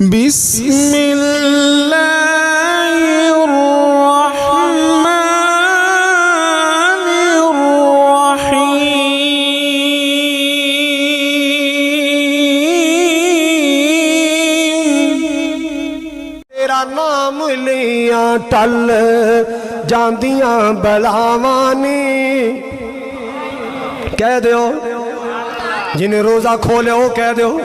بسم اللہ الرحمن الرحیم۔ تیرا نام لیاں ٹل جاندیاں بلاوانی، کہہ دیو جنہیں روزہ کھولے ہو کہہ دیو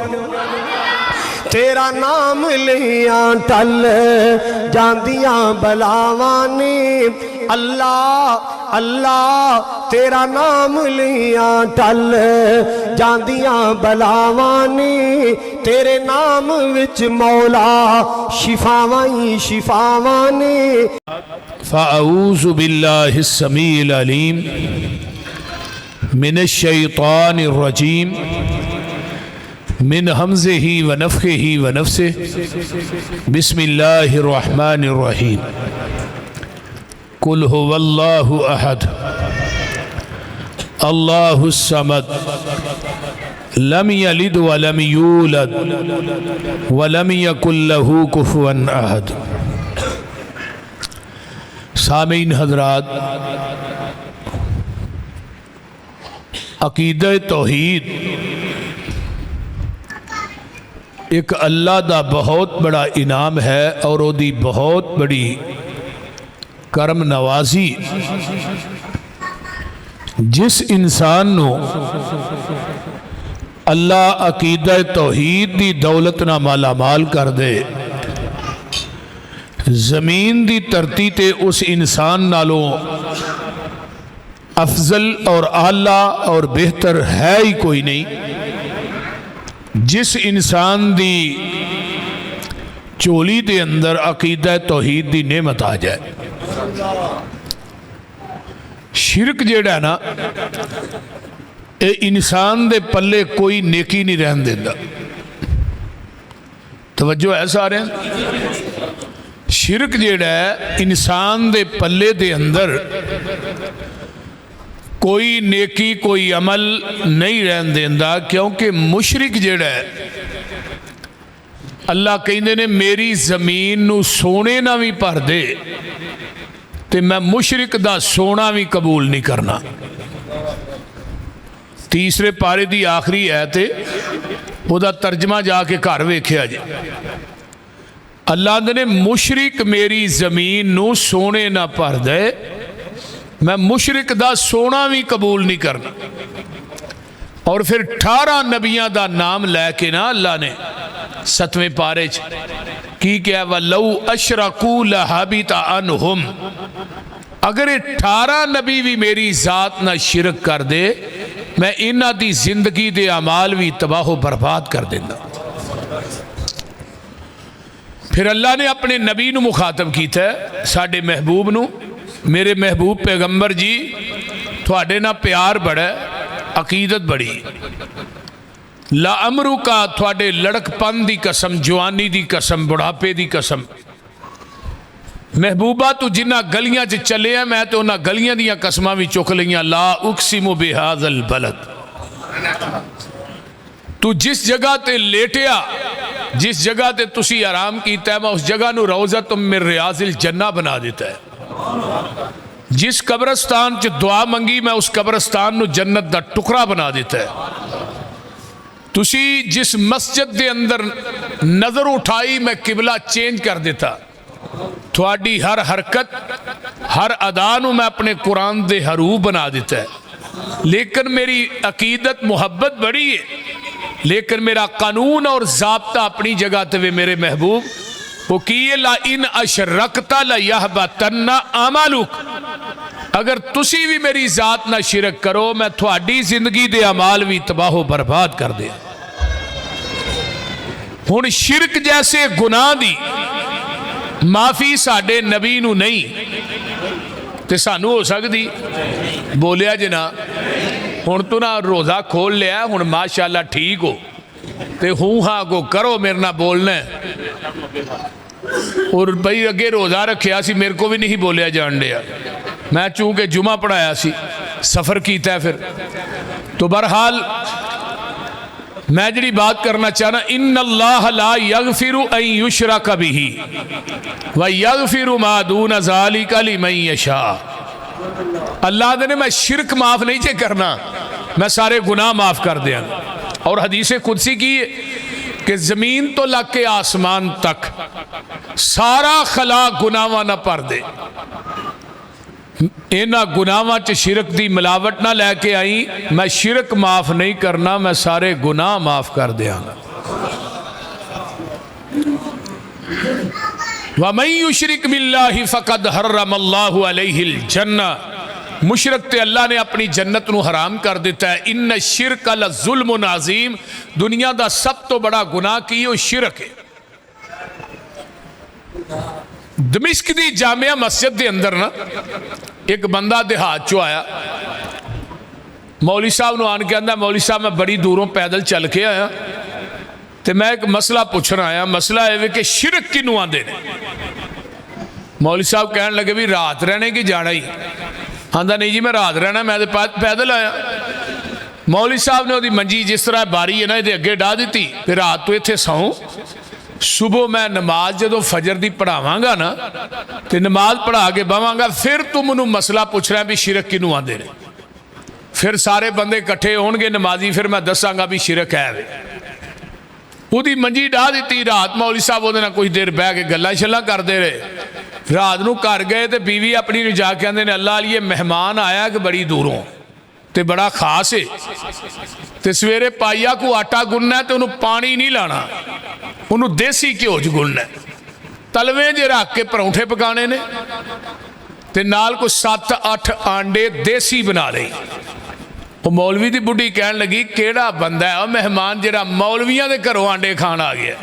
تیرا نام لیاں ٹل جاندیاں بلاوانی، اللہ اللہ تیرا نام لیاں ٹل جاندیاں بلاوانی، تیرے نام وچ مولا شفاوائیں شفاوانی۔ فأعوذ باللہ السمیع العلیم من الشیطان الرجیم من حمزہ ونفخہ ونفسہ، بسم اللہ الرحمن الرحیم۔ قل هو اللہ احد اللہ الصمد لم یلد ولم یولد ولم یکن لہ کفوا احد۔ سامعین حضرات، عقیدہ توحید ایک اللہ دا بہت بڑا انعام ہے اور وہ دی بہت بڑی کرم نوازی۔ جس انسان نو اللہ عقیدہ توحید دی دولت نہ مالا مال کر دے، زمین دی دھرتی تے اس انسان نالوں افضل اور اعلیٰ اور بہتر ہے ہی کوئی نہیں۔ جس انسان دی چولی دے اندر عقیدہ توحید دی نعمت آ جائے، شرک جیڑا ہے نا اے انسان دے پلے کوئی نیکی نہیں رہن دیتا۔ توجہ ہے سارے؟ شرک جیڑا ہے انسان دے پلے دے اندر کوئی نیکی کوئی عمل نہیں رہن دیندہ، کیونکہ مشرک جیڑا ہے اللہ کہندے نے میری زمین نو سونے نہ بھی پر دے تے میں مشرک دا سونا بھی قبول نہیں کرنا۔ تیسرے پارے دی آخری آیت وہ دا ترجمہ جا کے گھر ویکھیا جی۔ اللہ نے مشرک میری زمین نو سونے نہ پر دے، میں مشرک دا سونا بھی قبول نہیں کرنا۔ اور پھر 18 نبیاں دا نام لے کے نا اللہ نے 7ویں پارے کی کیا وَلَوْ أَشْرَكُوا لَحَبِطَ عَنْهُمْ، اگر 18 نبی بھی میری ذات نہ شرک کر دے میں انہاں دی زندگی دے اعمال بھی تباہ و برباد کر دینا۔ پھر اللہ نے اپنے نبی نو مخاطب کیتا ہے، ساڈے محبوب نو، میرے محبوب پیغمبر جی تھوڑے نہ پیار بڑا ہے، عقیدت بڑی، لَعَمْرُكَ تھوڑے لڑک پن دی قسم، جوانی دی قسم، بڑھاپے دی قسم، محبوبہ تو جنہ گلیاں چلے ہیں میں تو انہاں گلیاں دیاں قسمہ بھی چک لیاں، لا اقسم بہذا البلد، تو جس جگہ تے لیٹیا جس جگہ تے تسی آرام کیتا ہے میں اس جگہ نو روضۃ من ریاض الجنہ بنا دیتا ہے۔ جس قبرستان چ دعا منگی میں اس قبرستان نو جنت دا ٹکڑا بنا دیتا ہے۔ تسی جس مسجد دے اندر نظر اٹھائی میں قبلہ چینج کر دیتا۔ تھوڑی ہر حرکت ہر ادا نو میں اپنے قرآن دے حروف بنا دیتا ہے۔ لیکن میری عقیدت محبت بڑی ہے، لیکن میرا قانون اور ضابطہ اپنی جگہ تے میرے محبوب وہ کیے لَإِنْ أَشْرَكْتَ لَيَحْبَطَنَّ عَمَلُكَ، اگر تسی بھی میری ذات نہ شرک کرو میں تھوڑی زندگی دے اعمال بھی تباہ و برباد کر دے۔ ہن شرک جیسے گناہ دی معافی ساڈے نبی نو نہیں تے سانو ہو سکتی؟ بولیا جنا ہن تو نہ روزہ کھول لیا ہن ماشاءاللہ ٹھیک ہو تے ہوں ہاں کو کرو میرے نہ بولنا ہے، اور بھئی اگے روزہ رکھیا سی میرے کو بھی نہیں بولیا جان دیا، میں چونکہ جمعہ پڑھایا سی سفر کیتا ہے پھر تو بہرحال मैं जी बात करना चाहना, इन्नल्लाह ला यगफिरु अन युशरक बिही व यगफिरु मा दून ज़ालिका लिमन यशा। अल्लाह ने मैं शिरक माफ नहीं जे करना, मैं सारे गुनाह माफ कर दिया। और हदीस कुदसी की कि जमीन तो लग के आसमान तक सारा खला गुनाहां ना भर दे, इन्हां गुनाहां च शिरक दी मिलावट ना लैके आई, मैं शिरक माफ नहीं करना, मैं सारे गुनाह माफ कर दियांगा। वमन युशरिक बिल्लाहि फकद हर्रमल्लाहु अलैहिल जन्नह, मुशरक ते अल्लाह ने अपनी जन्नत नूं हराम कर दिता है। इन्न शिरक लजुल्मुन अजीम, दुनिया का सब तो बड़ा गुनाह की वो शिरक है। दमिश्क दी जामिया मस्जिद के अंदर ना एक बंदा देहात चो आया, मौली साहब नूं आन के आंदा, मौली साहब मैं बड़ी दूरों पैदल चल के आया तो मैं एक मसला पूछण आया। मसला है कि शिरक किनू आंदे ने। मौली साहब कहन लगे भी रात रहने की जाना ही, आंदा नहीं जी मैं रात रहना, मैं तो पैदल आया। मौली साहब ने वो मंजी जिस तरह बारी है ना ये अगे डाह दी, फिर रात तो इत्थे सौं, सुबह मैं नमाज जो फजर की पढ़ावांगा ना तो नमाज पढ़ा के बवांगा, फिर तू मैनू मसला पूछ रहा भी शिरक किनू आंदे ने। फिर सारे बंदे इकट्ठे होणगे नमाजी, फिर मैं दसांगा भी शिरक है। ਉਹਦੀ मंजी डाह दी। रात मौली साहब वो कुछ देर बह के गल्लां शल्लां करते रहे। रात को घर गए तो बीवी अपनी नूं जाके आंदे ने अल्लाह अलिए मेहमान आया कि बड़ी दूरों तो बड़ा खास है, तो सवेरे पाइया को आटा गुनना तो उन्होंने पानी नहीं लाना, उन्होंने देसी घ्यो च गुनना, तलवे जे रख के परौंठे पकाने ने ते नाल को 7-8 आंडे देसी बना लए। वो मौलवी की बुढ़ी कह लगी केड़ा बंदा है मेहमान जरा मौलवियों के घरों आंडे खान आ गया,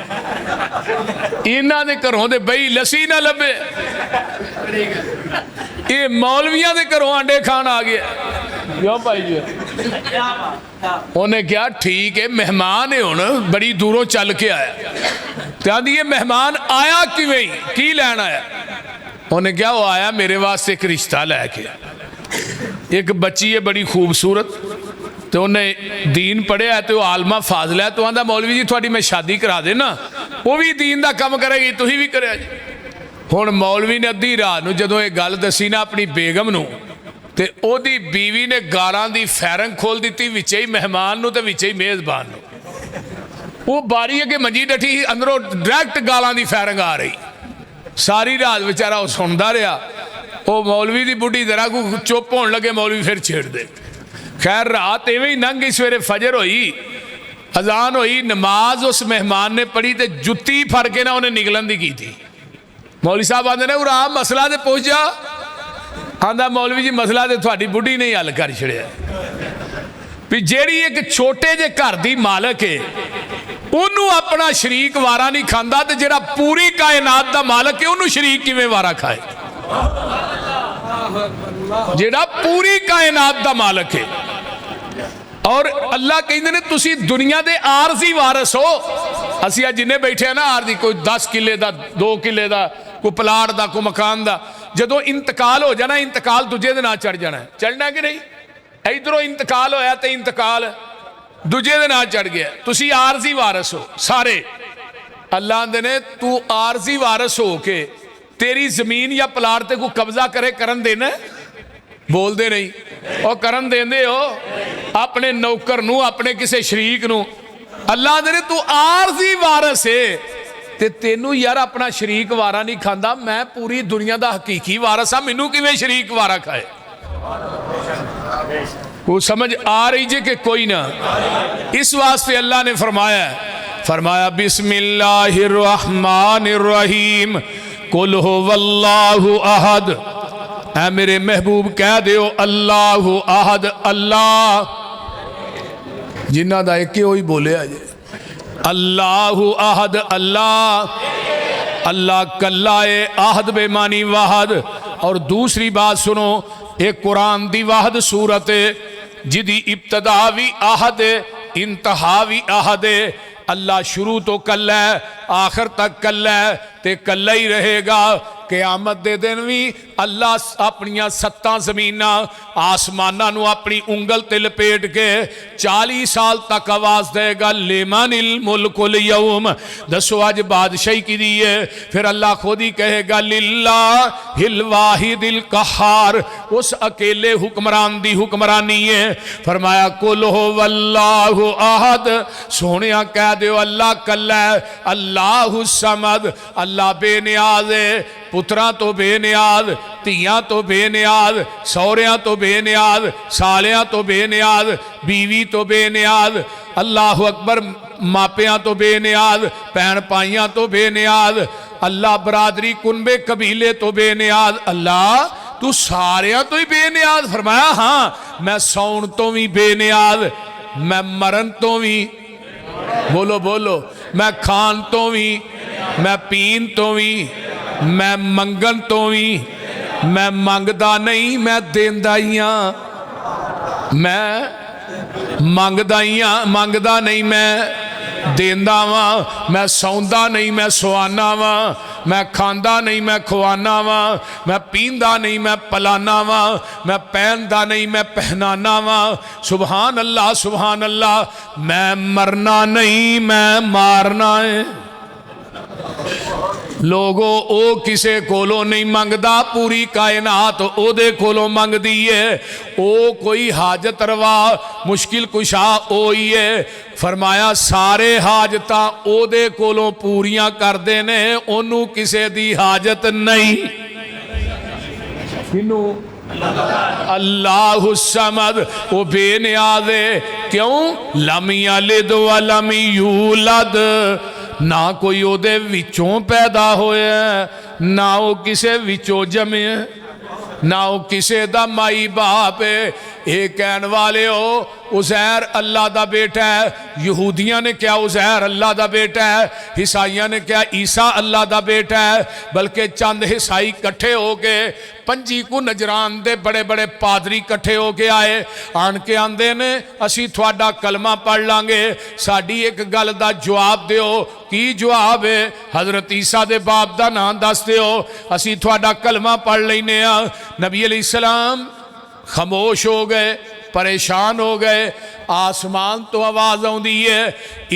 इन्हों के घरों तो बही लस्सी ना लभे, ये मौलवियों के घरों आंडे खान आ गया। क्यों भाई जी? उन्हें क्या ठीक है मेहमान है, हुण बड़ी दूरों चल के आया, तो आंदी ये मेहमान आया किवें, की लैन आया? उन्हें क्या वो आया मेरे वास्ते एक रिश्ता लैके, एक बच्ची है बड़ी खूबसूरत, तो उन्हें दीन पढ़िया तो आलमा फाजला है, तो आंदा मौलवी जी थोड़ी मैं शादी करा देना, वो भी दीन का काम करेगी, तुसीं भी करिया जी। हुण मौलवी ने अद्धी रात नूं जदों ये गल दसी ना अपनी बेगम नूं, ते ओदी बीवी ने गालां दी फैरंग खोल दी, विचे ही मेहमान नूं ते विचे ही मेज़बान नूं। वो बारी अगे मंजी डठी, अंदरों डायरैक्ट गालां दी फैरंग आ रही। सारी रात बेचारा वो सुनता रहा। वो मौलवी की बुढ़ी जरा को चुप होने लगे, मौलवी फिर छेड़ दे। खैर रात इवें ही लंघ गई, सवेरे फजर होई, अजान होई, नमाज उस मेहमान ने पढ़ी तो जुत्ती फड़ के ना उन्हें निकलन दी की थी। मौलवी साहब आते ने उरा मसला तो पूछ जा, आंदा मौलवी जी मसला तो थोड़ी बुढ़ी ने हल कर छड़िया भी जेड़ी एक छोटे जे घर की मालक है उन्होंने अपना शरीक वारा नहीं खांदा, तो जेड़ा पूरी कायनात का मालक है उन्होंने शरीक किवें वारा खाए? जेड़ा पूरी कायनात का मालक है। और अल्लाह कहते ने तुसी दुनिया के आरजी वारस हो। असीं जिन्हें बैठे हैं ना आरजी, कोई 10 किले का, 2 किले का, कोई प्लाट का, कोई मकान का, जदों इंतकाल हो जाना, इंतकाल दूजे दे नाल चढ़ जाना, चढ़ना कि नहीं? इधरों इंतकाल होया तो इंतकाल दूजे दे नाल चढ़ गया, तुसी आरजी वारस हो सारे। अल्लाह आंदे ने तू आरजी वारस हो के तेरी जमीन या प्लाट ते को कब्जा करे करन देना? बोलते नहीं। और करन देंदे हो अपने नौकर नू, अपने किसी शरीक नू। अल्लाह आंदे ने तू आरजी वारस है ते तेनू यार अपना शरीक वारा नहीं खांदा, मैं पूरी दुनिया का हकीकी वारस हाँ, मैनू किवें शरीक वारा खाए? वो समझ आ रही जे कि कोई ना? इस वास्ते अल्लाह ने फरमाया बिस्मिल्लाहिर्रहमानिर्रहीम कुल हुवल्लाहु अहद। ऐ मेरे महबूब कह दो अल्लाहु अहद, अल्लाह जिन्हां दा एक ही बोले अजे, अल्लाहु अहद, अल्लाह अल्लाह कल्ला है, अहद बेमानी वाहद। और दूसरी बात सुनो, एक कुरान दी वाहद सूरत है जिदी इब्तदा भी अहद इंतहा भी अहद है। अल्लाह शुरू तो कल्ला है, आखिर तक कल्ला है, ते कल्ला ही रहेगा قیامت دے دن بھی اللہ اپنیاں 7 زمیناں آسماناں نو اپنی انگل تے لپیٹ کے 40 سال تک آواز دے گا لمن الملک اليوم، دسو آج بادشاہی کی دیئے؟ پھر اللہ خود ہی کہے گا للہ الواحد القہار، اس اکیلے حکمران دی حکمرانی ہے۔ فرمایا قل هو اللہ احد، سونیا کہہ دیو اللہ کلا ہے، اللہ الصمد، اللہ بے نیاز ہے، پتراں تو بے نیاز، تیاں تو بے نیاز، سوریاں تو بے نیاز، سالیاں تو بے نیاز، بیوی تو بے نیاز، اللہ اکبر، ماپیاں تو بے نیاز، پہن پائیاں تو بے نیاز، اللہ برادری کنبے قبیلے تو بے نیاز، اللہ تو ساریاں تو ہی بے نیاز۔ فرمایا ہاں میں سون تو بھی بے نیاز، میں مرن تو بھی، بولو بولو، میں کھان تو بھی، میں پین تو بھی، میں منگن تو بھی، میں منگدا نہیں میں دیندہ ہی ہاں، میں منگدا نہیں میں دیندہ ہاں، میں سوندا نہیں میں سوانا ہاں، میں کھاندا نہیں میں کھوانا ہاں، میں پیندا نہیں میں پلانا ہاں، میں پہندا نہیں میں پہنانا ہاں۔ سبحان اللہ سبحان اللہ، میں مرنا نہیں میں مارنا ہے۔ لوگو او کسے کولو نہیں منگدا، پوری کائنات او دے کولو منگ دیئے، او کوئی حاجت روا مشکل کشا اوئی ہے۔ فرمایا سارے حاجتاں او دے کولو پوریاں کر دینے، انہوں کسے دی حاجت نہیں۔ کنو اللہ الصمد، وہ بے نیاز ہے، کیوں؟ لم یلد ولم یولد، نہ کوئی او دے وچوں پیدا ہوئے ہیں، نہ او کسے وچوں جمے ہیں، نہ او کسے دا مائی باپ ہے۔ ایک کہن والے ہو عزیر اللہ دا بیٹا ہے، یہودیاں نے کیا عزیر اللہ دا بیٹا ہے، عیسائیاں نے کیا عیسیٰ اللہ دا بیٹا ہے، بلکہ چند عیسائی کٹھے ہو گئے، 25 کو نجران دے بڑے بڑے پادری کٹھے ہو کے آئے، آن کے آندے نے اسی تھوڑا کلمہ پڑھ لانگے، ساڑی ایک گل دا جواب دیو۔ کی جواب ہے؟ حضرت عیسیٰ دے باپ دا نام دس دیو، اسی تھوڑا کلمہ پڑھ لینے۔ نبی علیہ السلام خاموش ہو گئے، پریشان ہو گئے، آسمان تو آواز آن دیئے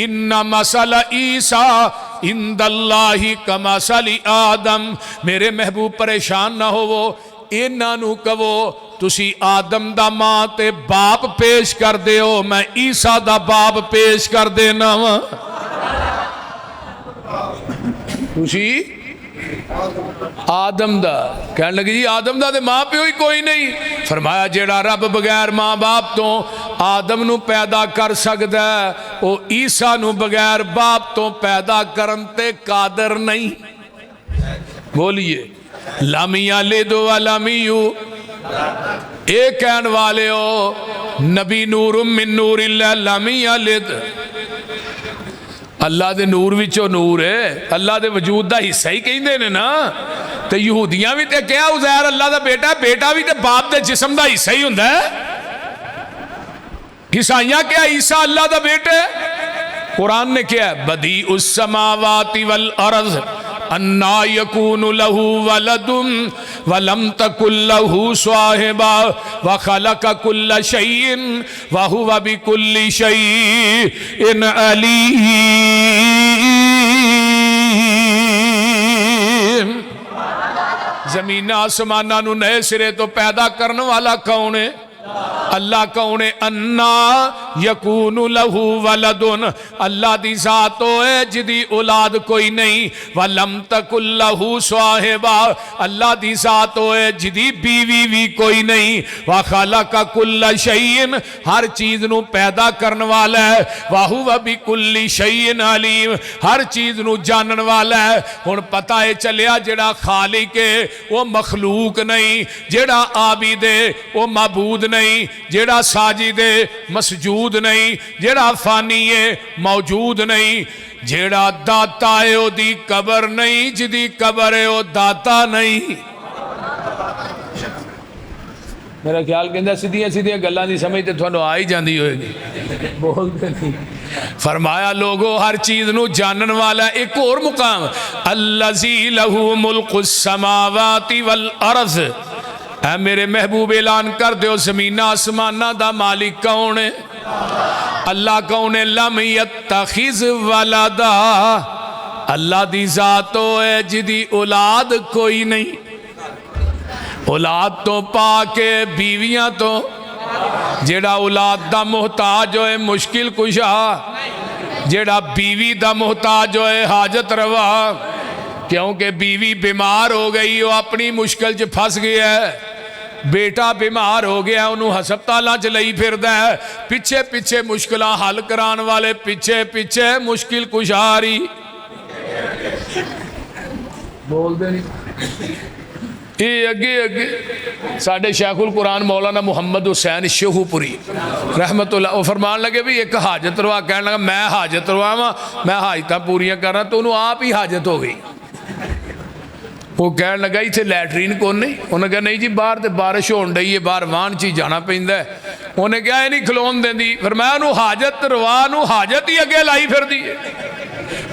ان مثل عیسیٰ عند اللہ کمثل آدم، میرے محبوب پریشان نہ ہو، وہ انہوں کہو تسی آدم دا ماں تے باپ پیش کر دے ہو، میں عیسیٰ دا باپ پیش کر دینا ہوں۔ تسی آدم دا کہنے لگی جی آدم دا دے ماں پہ ہوئی کوئی نہیں۔ فرمایا جیڑا رب بغیر ماں باپ تو آدم نو پیدا کر سکتا ہے، وہ عیسیٰ نو بغیر باپ تو پیدا کرن تے قادر نہیں۔ بولیے لم یلد ولم یولد، ایک کہن والے ہو نبی نور من نور اللہ لم یلد، اللہ دے نور وچو نور ہے، اللہ دے وجود دا حصہ ہی کہیں دے نا۔ تے یہودیاں بھی تے کیا عزیر اللہ دا بیٹا ہے، بیٹا بھی تے باپ دے جسم دا حصہ ہی ہوندہ ہے۔ عیسائیاں کیا عیسیٰ اللہ دا بیٹا ہے؟ قرآن نے کیا ہے بدیع السماوات والارض انا یکون لہو ولد ولم تکن لہو صاحبہ وخلق کل شیء وہو بکل شیء علیم۔ زمین آسمانہ نو نئے سرے تو پیدا کرنے والا کون ہے؟ اللہ کون ہے؟ انا یکون لہو ولدن، اللہ دی ذات ہے جدی اولاد کوئی نہیں، ولم تکن لہو صاحبہ، اللہ دی ذات ہے جدی بیوی بھی کوئی نہیں، وخلق کل شیء، ہر چیز نو پیدا کرن والا ہے، وہو بکل شیء علیم، ہر چیز نو جانن والا ہے۔ ہن پتہ ہے چلیا جڑا خالق ہے وہ مخلوق نہیں، جڑا عابد ہے وہ معبود نہیں، جیڑا ساجد ہے مسجود نہیں، جیڑا فانی ہے موجود نہیں، جیڑا داتا ہے او دی قبر نہیں، جدی قبر ہے او داتا نہیں۔ मेरा ख्याल कहता सीधियां सीधियां गल्लां दी समझ तो तुहानू आ ही जाती होएगी, बोलते नहीं। फरमाया लोगो हर चीज़ नू जानन वाला। एक और मुकाम, अल्लज़ी लहू मुल्कुस समावाति वल अर्ज़, ऐ मेरे महबूब ऐलान कर दो ज़मीना आसमाना दा मालिक कौन है? अल्लाह कौन है? लम यत्तखिज़ वलदा, अल्लाह दी ज़ात है जिदी औलाद कोई नहीं। औलाद तो पाके बीवियां तो, जेड़ा औलाद दा मुहताज होए मुश्किल कुशा, जेड़ा बीवी दा मुहताज होए हाजत रवा। क्योंकि बीवी बीमार हो गई, वो अपनी मुश्किल च फस गया है। बेटा बीमार हो गया, उन्होंने हस्पतालों च लई फिरदा है। पिछे पिछे मुश्किलां हल कराने वाले पिछे पिछे मुश्किल कुशारी बोलते नहीं। ये अगे अगे साडे शेखुल कुरान मौलाना मुहम्मद हुसैन शेहूपुरी रहमतुल्लाह वो फरमान लगे भी एक हाजत रवा, कहने लगा मैं हाजत रवा, मैं हाजत पूरियां कर रहा, तो उन्होंने आप ही हाजत हो गई। वो कहने लगा इत्थे लैटरीन कौन नहीं? उन्हें कहा नहीं जी बाहर तो बारिश होन डई है, बाहर वाहन च ही जाना पैंदा है। उन्हें कहा ये नहीं खलोन देंदी, फिर मैं उन्होंने हाजत रवा नू हाजत ही अगे लाई फिरदी है।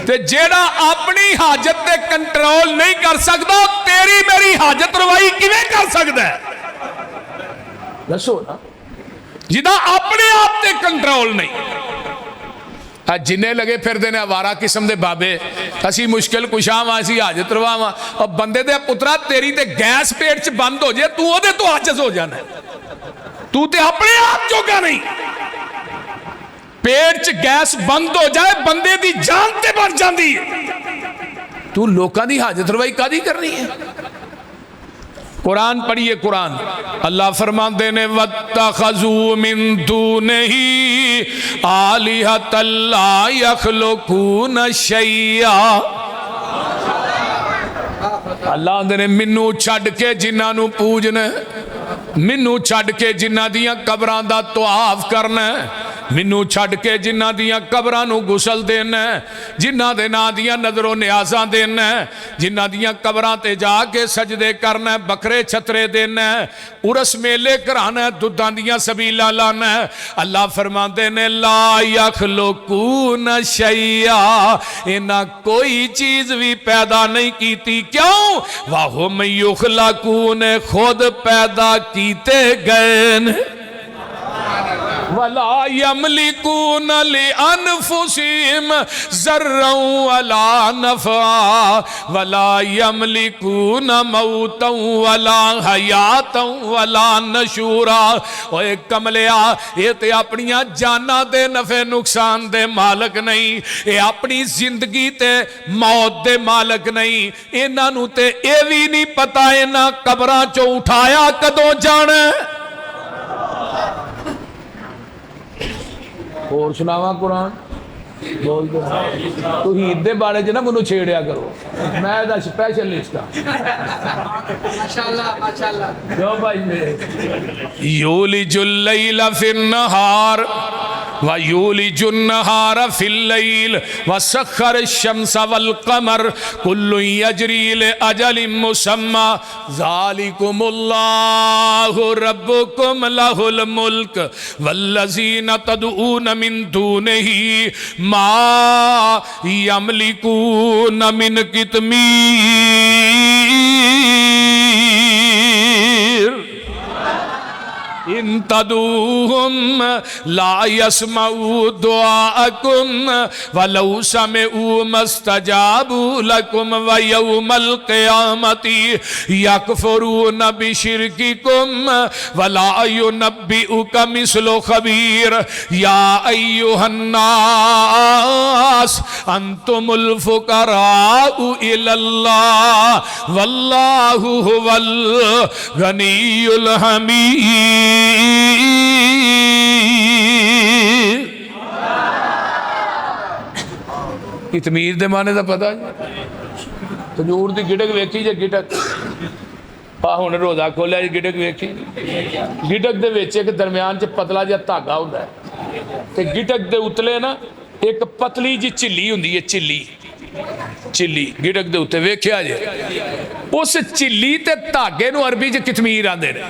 ते जेड़ा अपनी हाजत ते कंट्रोल नहीं कर सकता, तेरी मेरी हाजत रवाई किवें कर सकता है? दसो ना, जिदा अपने आप ते कंट्रोल नहीं। जिन्ने लगे फिरदे ने आवारा किस्म के बाबे, असी मुश्किल कुशा वा, असी हाजत रवा वा। और बंदे दे पुत्रा तेरी ते गैस पेट च बंद हो जाए, तू ओदे तो आजिज़ हो जाना, तू ते अपने आप जोगा नहीं। पेट च गैस बंद हो जाए, बंदे दी जान ते मर जाती है। तू लोकां दी हाजत रवाई कादी करनी है? कुरान पढ़िए, कुरान अल्लाह फरमाते ने वत्तखज़ू मिन दूनिही आलिहतन ला यख़्लुक़ून शैया। अल्लाह ने मैनू छड्ड के जिन्हां नू पूजना, मैनू छड्ड के जिन्हां दियां कबरां दा तवाफ करना, मैनू छड्ड के जिन्हां दियां कबरां नू गुसल देना, जिन्हां दे नां दियां नज़रों न्याज़ां देना, जिन्हां दियां कबरां ते जाके सजदे करना, बकरे छतरे देना, उरस मेले कराना, दुधां दियां सबीलां लाना। अल्लाह फरमाते ने ला यख़्लुक़ून शैया, इन्हां कोई चीज़ भी पैदा नहीं कीती। क्यों? वहुम युख़्लक़ून, खुद पैदा कीते गए। वला यमलिकून लिअनफुसिहिम ज़र्रन वला नफ़अ वला यमलिकून मौतन वला हयातन वला नशूरा। ओए कमलिया, ये ते अपनियां जाना दे नफे नुकसान दे मालक नहीं, ये अपनी जिंदगी ते मौत दे मालक नहीं। इन्हां नू ते ये भी नहीं पता इन्हां कबरां चों उठाया कदों जाना। और सुनावा कुरान बोल दो। तौहीद दे बारे च ना मैनू छेड़िया करो, मैं दा स्पैशलिस्ट हाँ। माशाअल्लाह माशाअल्लाह। क्यों भाई मेरे? यूलिजुल लैला फिन नहार व यूलिजुन नहार फिल लैल व सख्खर शम्स वल कमर कुल्लुन यजरी लिअजलिन मुसम्मा ज़ालिकुमुल्लाहु रब्बुकुम लहुल मुल्क वल्लज़ीना तदऊन मिन दूनिही मा यमलिकून मिन कितमीर इन तदूहुम ला यस्मऊ दुआअकुम वलौ समिऊ मस्तजाबू लकुम व यौमल क़ियामति यकफुरून बिशिरकिकुम वला युनब्बिउक मिस्लु खबीर। या अय्युहन्नास अंतुमुल फुक़राउ इलल्लाह वल्लाहु हुवल गनियुल हमीद। इतमीर दे माने दा पता जी? तंदूर दी गिटक वेखी जे गिटक आ हुण रोज़ा खोलिया जी गिटक वेखी। गिटक दे विच एक दरम्यान च पतला जिहा धागा हुंदा है ते गिटक दे उतले ना एक पतली जी झिल्ली हुंदी है, झिल्ली गिटक दे उत्ते वेखिया जे। उस झिल्ली ते धागे नूं अरबी च कितमीर आंदे ने।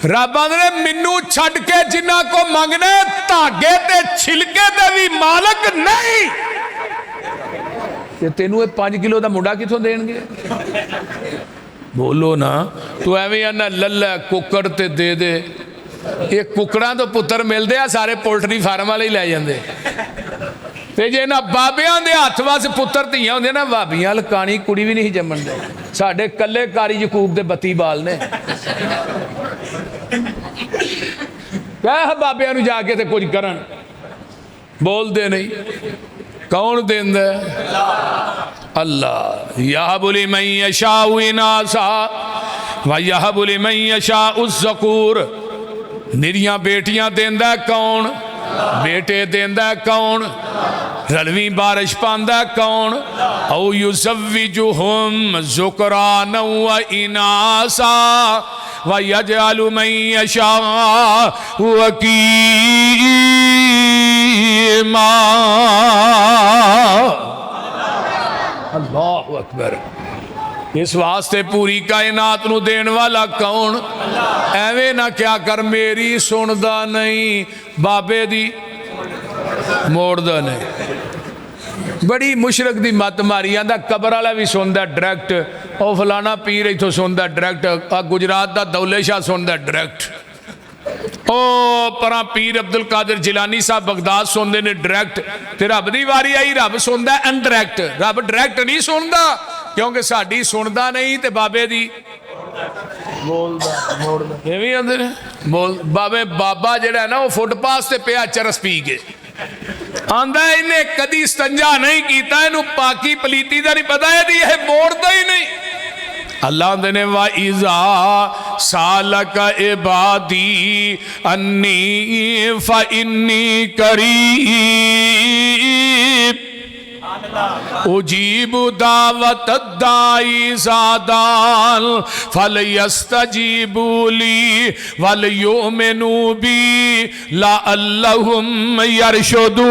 रब आंदे मैनू छड्ड के जिन्हां को मंगने धागे ते छिलके दे भी मालक नहीं। ते तेनू 5 किलो का मुंडा किथों देणगे? बोलो ना, तू एवें आना लल्ला कुकड़ ते दे दे। ये कुकड़ां तो पुत्तर मिलते आ, सारे पोल्ट्री फार्म वाले ही लै जांदे। ते जे ना बाबियां दे हत्थ वस पुत्तर धियां होंदे ना, भाबियां लकानी कुड़ी भी नहीं जम्मण दे। साडे कल्ले कारी यकूब दे 32 बाल ने। कह बाबियां नूं जाके ते कुछ करन, बोलदे नहीं। कौन देंदा? अल्लाह। यहबु लिमन यशाउ इनासा व यहबु लिमन यशाउ ज़कूर। निरियां बेटियां देंदा कौन? बेटे देंदा कौन? रलवी बारिश पांदा कौन? औ युज़व्विजुहुम ज़ुकरान व इनासा व यजअलु मन यशाउ वकीमा। अल्लाहु अकबर। इस वास्ते पूरी कायनात नू देण वाला कौन? एवें ना क्या कर मेरी सुनदा नहीं, बाबे दी मोड़दा नहीं। बड़ी मुशरक दी मत मारी। आंदा कबर वाला भी सुनदा डायरैक्ट, ओ फलाना पीर इथों सुनदा डायरैक्ट, आ गुजरात दा दौले शाह सुनदा डायरैक्ट, ओ परा पीर अब्दुल कादिर जिलानी साहब बगदाद सुनते ने डायरैक्ट। ते रब दी वारी आई, रब सुनदा इनडायरैक्ट। रब डायरैक्ट नहीं सुनदा क्योंकि साडी सुनदा नहीं, ते बाबे दी बोलदा मोड़दा। एवें आंदे ने बोल बाबे। बाबा जिहड़ा है ना, वो फुटपाथ ते पिया चरस पी के आंदा, इन्हें कदी स्टंजा नहीं कीता, इनू पाकी पलीती दा नहीं पता, यदि यह मोड़दा ही नहीं। अल्लाह ने वा इज़ा सालक इबादी अन्नी फ़इन्नी करीब उजीबु दावत दाई ज़ादान फलयस्तजीबू ली वलयुमिनू बी लअल्लहुम यरशुदून।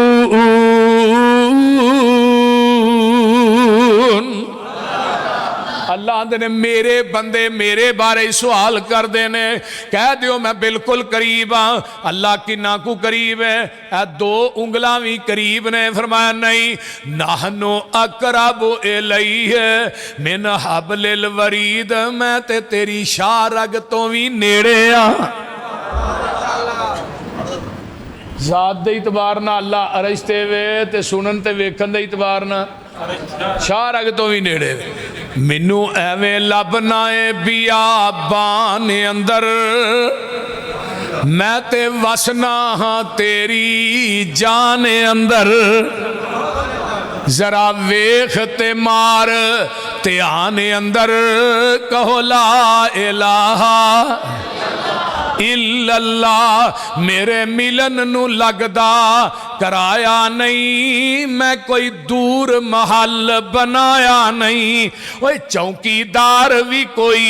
अल्लाह ने मेरे बंदे मेरे बारे सवाल करते हैं, कह दियो मैं बिल्कुल करीब हाँ। अल्लाह किन्ना कू करीब है? 2 उंगलां भी करीब ने। फरमाया नहीं, नाहनु अकरबु इलैहि मिन हबलिल वरीद। मैं ते तेरी शाह रग तो भी नेड़े हाँ। ज़ात दे इतबार ना अल्लाह अरश ते वे, ते सुनन ते वेखन दे इतबार ना शाह रग तो भी नेड़े। मैनू एवें लभना है बियाबान अंदर, मैं ते वसना हाँ तेरी जान अंदर। जरा वेख ते मार ध्यान अंदर, कहो ला इलाहा इल्लल्लाह। मेरे मिलन नू लगदा कराया नहीं, मैं कोई दूर महल बनाया नहीं। ओए चौकीदार भी कोई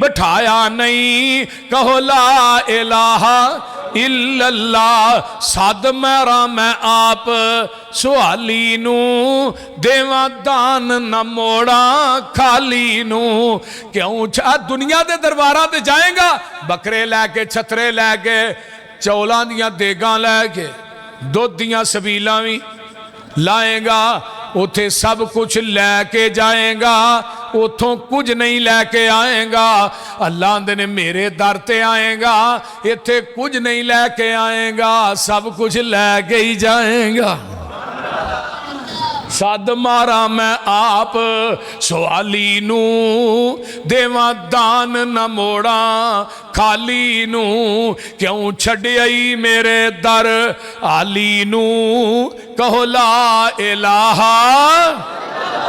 बिठाया नहीं, कहो ला इलाहा इल्लल्लाह। सद मेरा मैं आप सुहाली नू देवा दान न मोड़ा खाली नू। क्यों दुनिया दे दरबारां ते जाएगा, बकरे लैके छतरे लैके चौलां दियां देगां लैके दुध दियां सबीलां भी लाएगा, उथे सब कुछ लैके जाएगा, उथों कुछ नहीं लैके आएगा। अल्लाह ने मेरे दर ते आएगा, इथे कुछ नहीं लैके आएगा, सब कुछ लैके ही जाएगा। सद मारा मैं आप सवाली नू देवा दान न मोड़ा खाली नू। क्यों छड़ियाई मेरे दर आली नू, कहो ला इलाहा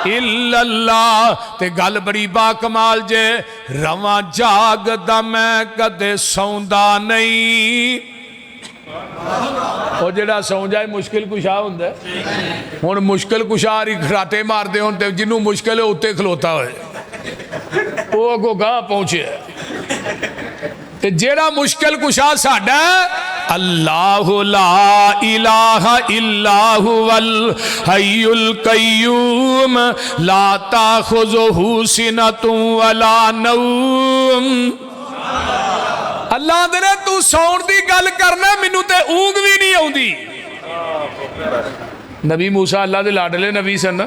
इल्लल्लाह। ते गल बड़ी बाकमाल जे, रवा जागदा मैं कदे सौंदा नहीं। और जेड़ा सौ जाए मुश्किल कुशा हुंदा है। हुण मुश्किल कुशा ही खराटे मारदे होण ते जिन्हों मुश्किल है उत्ते खलोता होए, वो अगों गाह पहुंचे। ते जेड़ा मुश्किल कुशा साडा अल्लाहु ला इलाहा इल्ला हुवल हय्युल कय्यूम ला ताखुजुहु सिनतुन वला नौम। अल्लाह आंदे ने तू सौण दी गल करना मैनू ते ऊंग भी नहीं आउंदी। नबी मूसा अल्लाह दे लाडले नबी सन।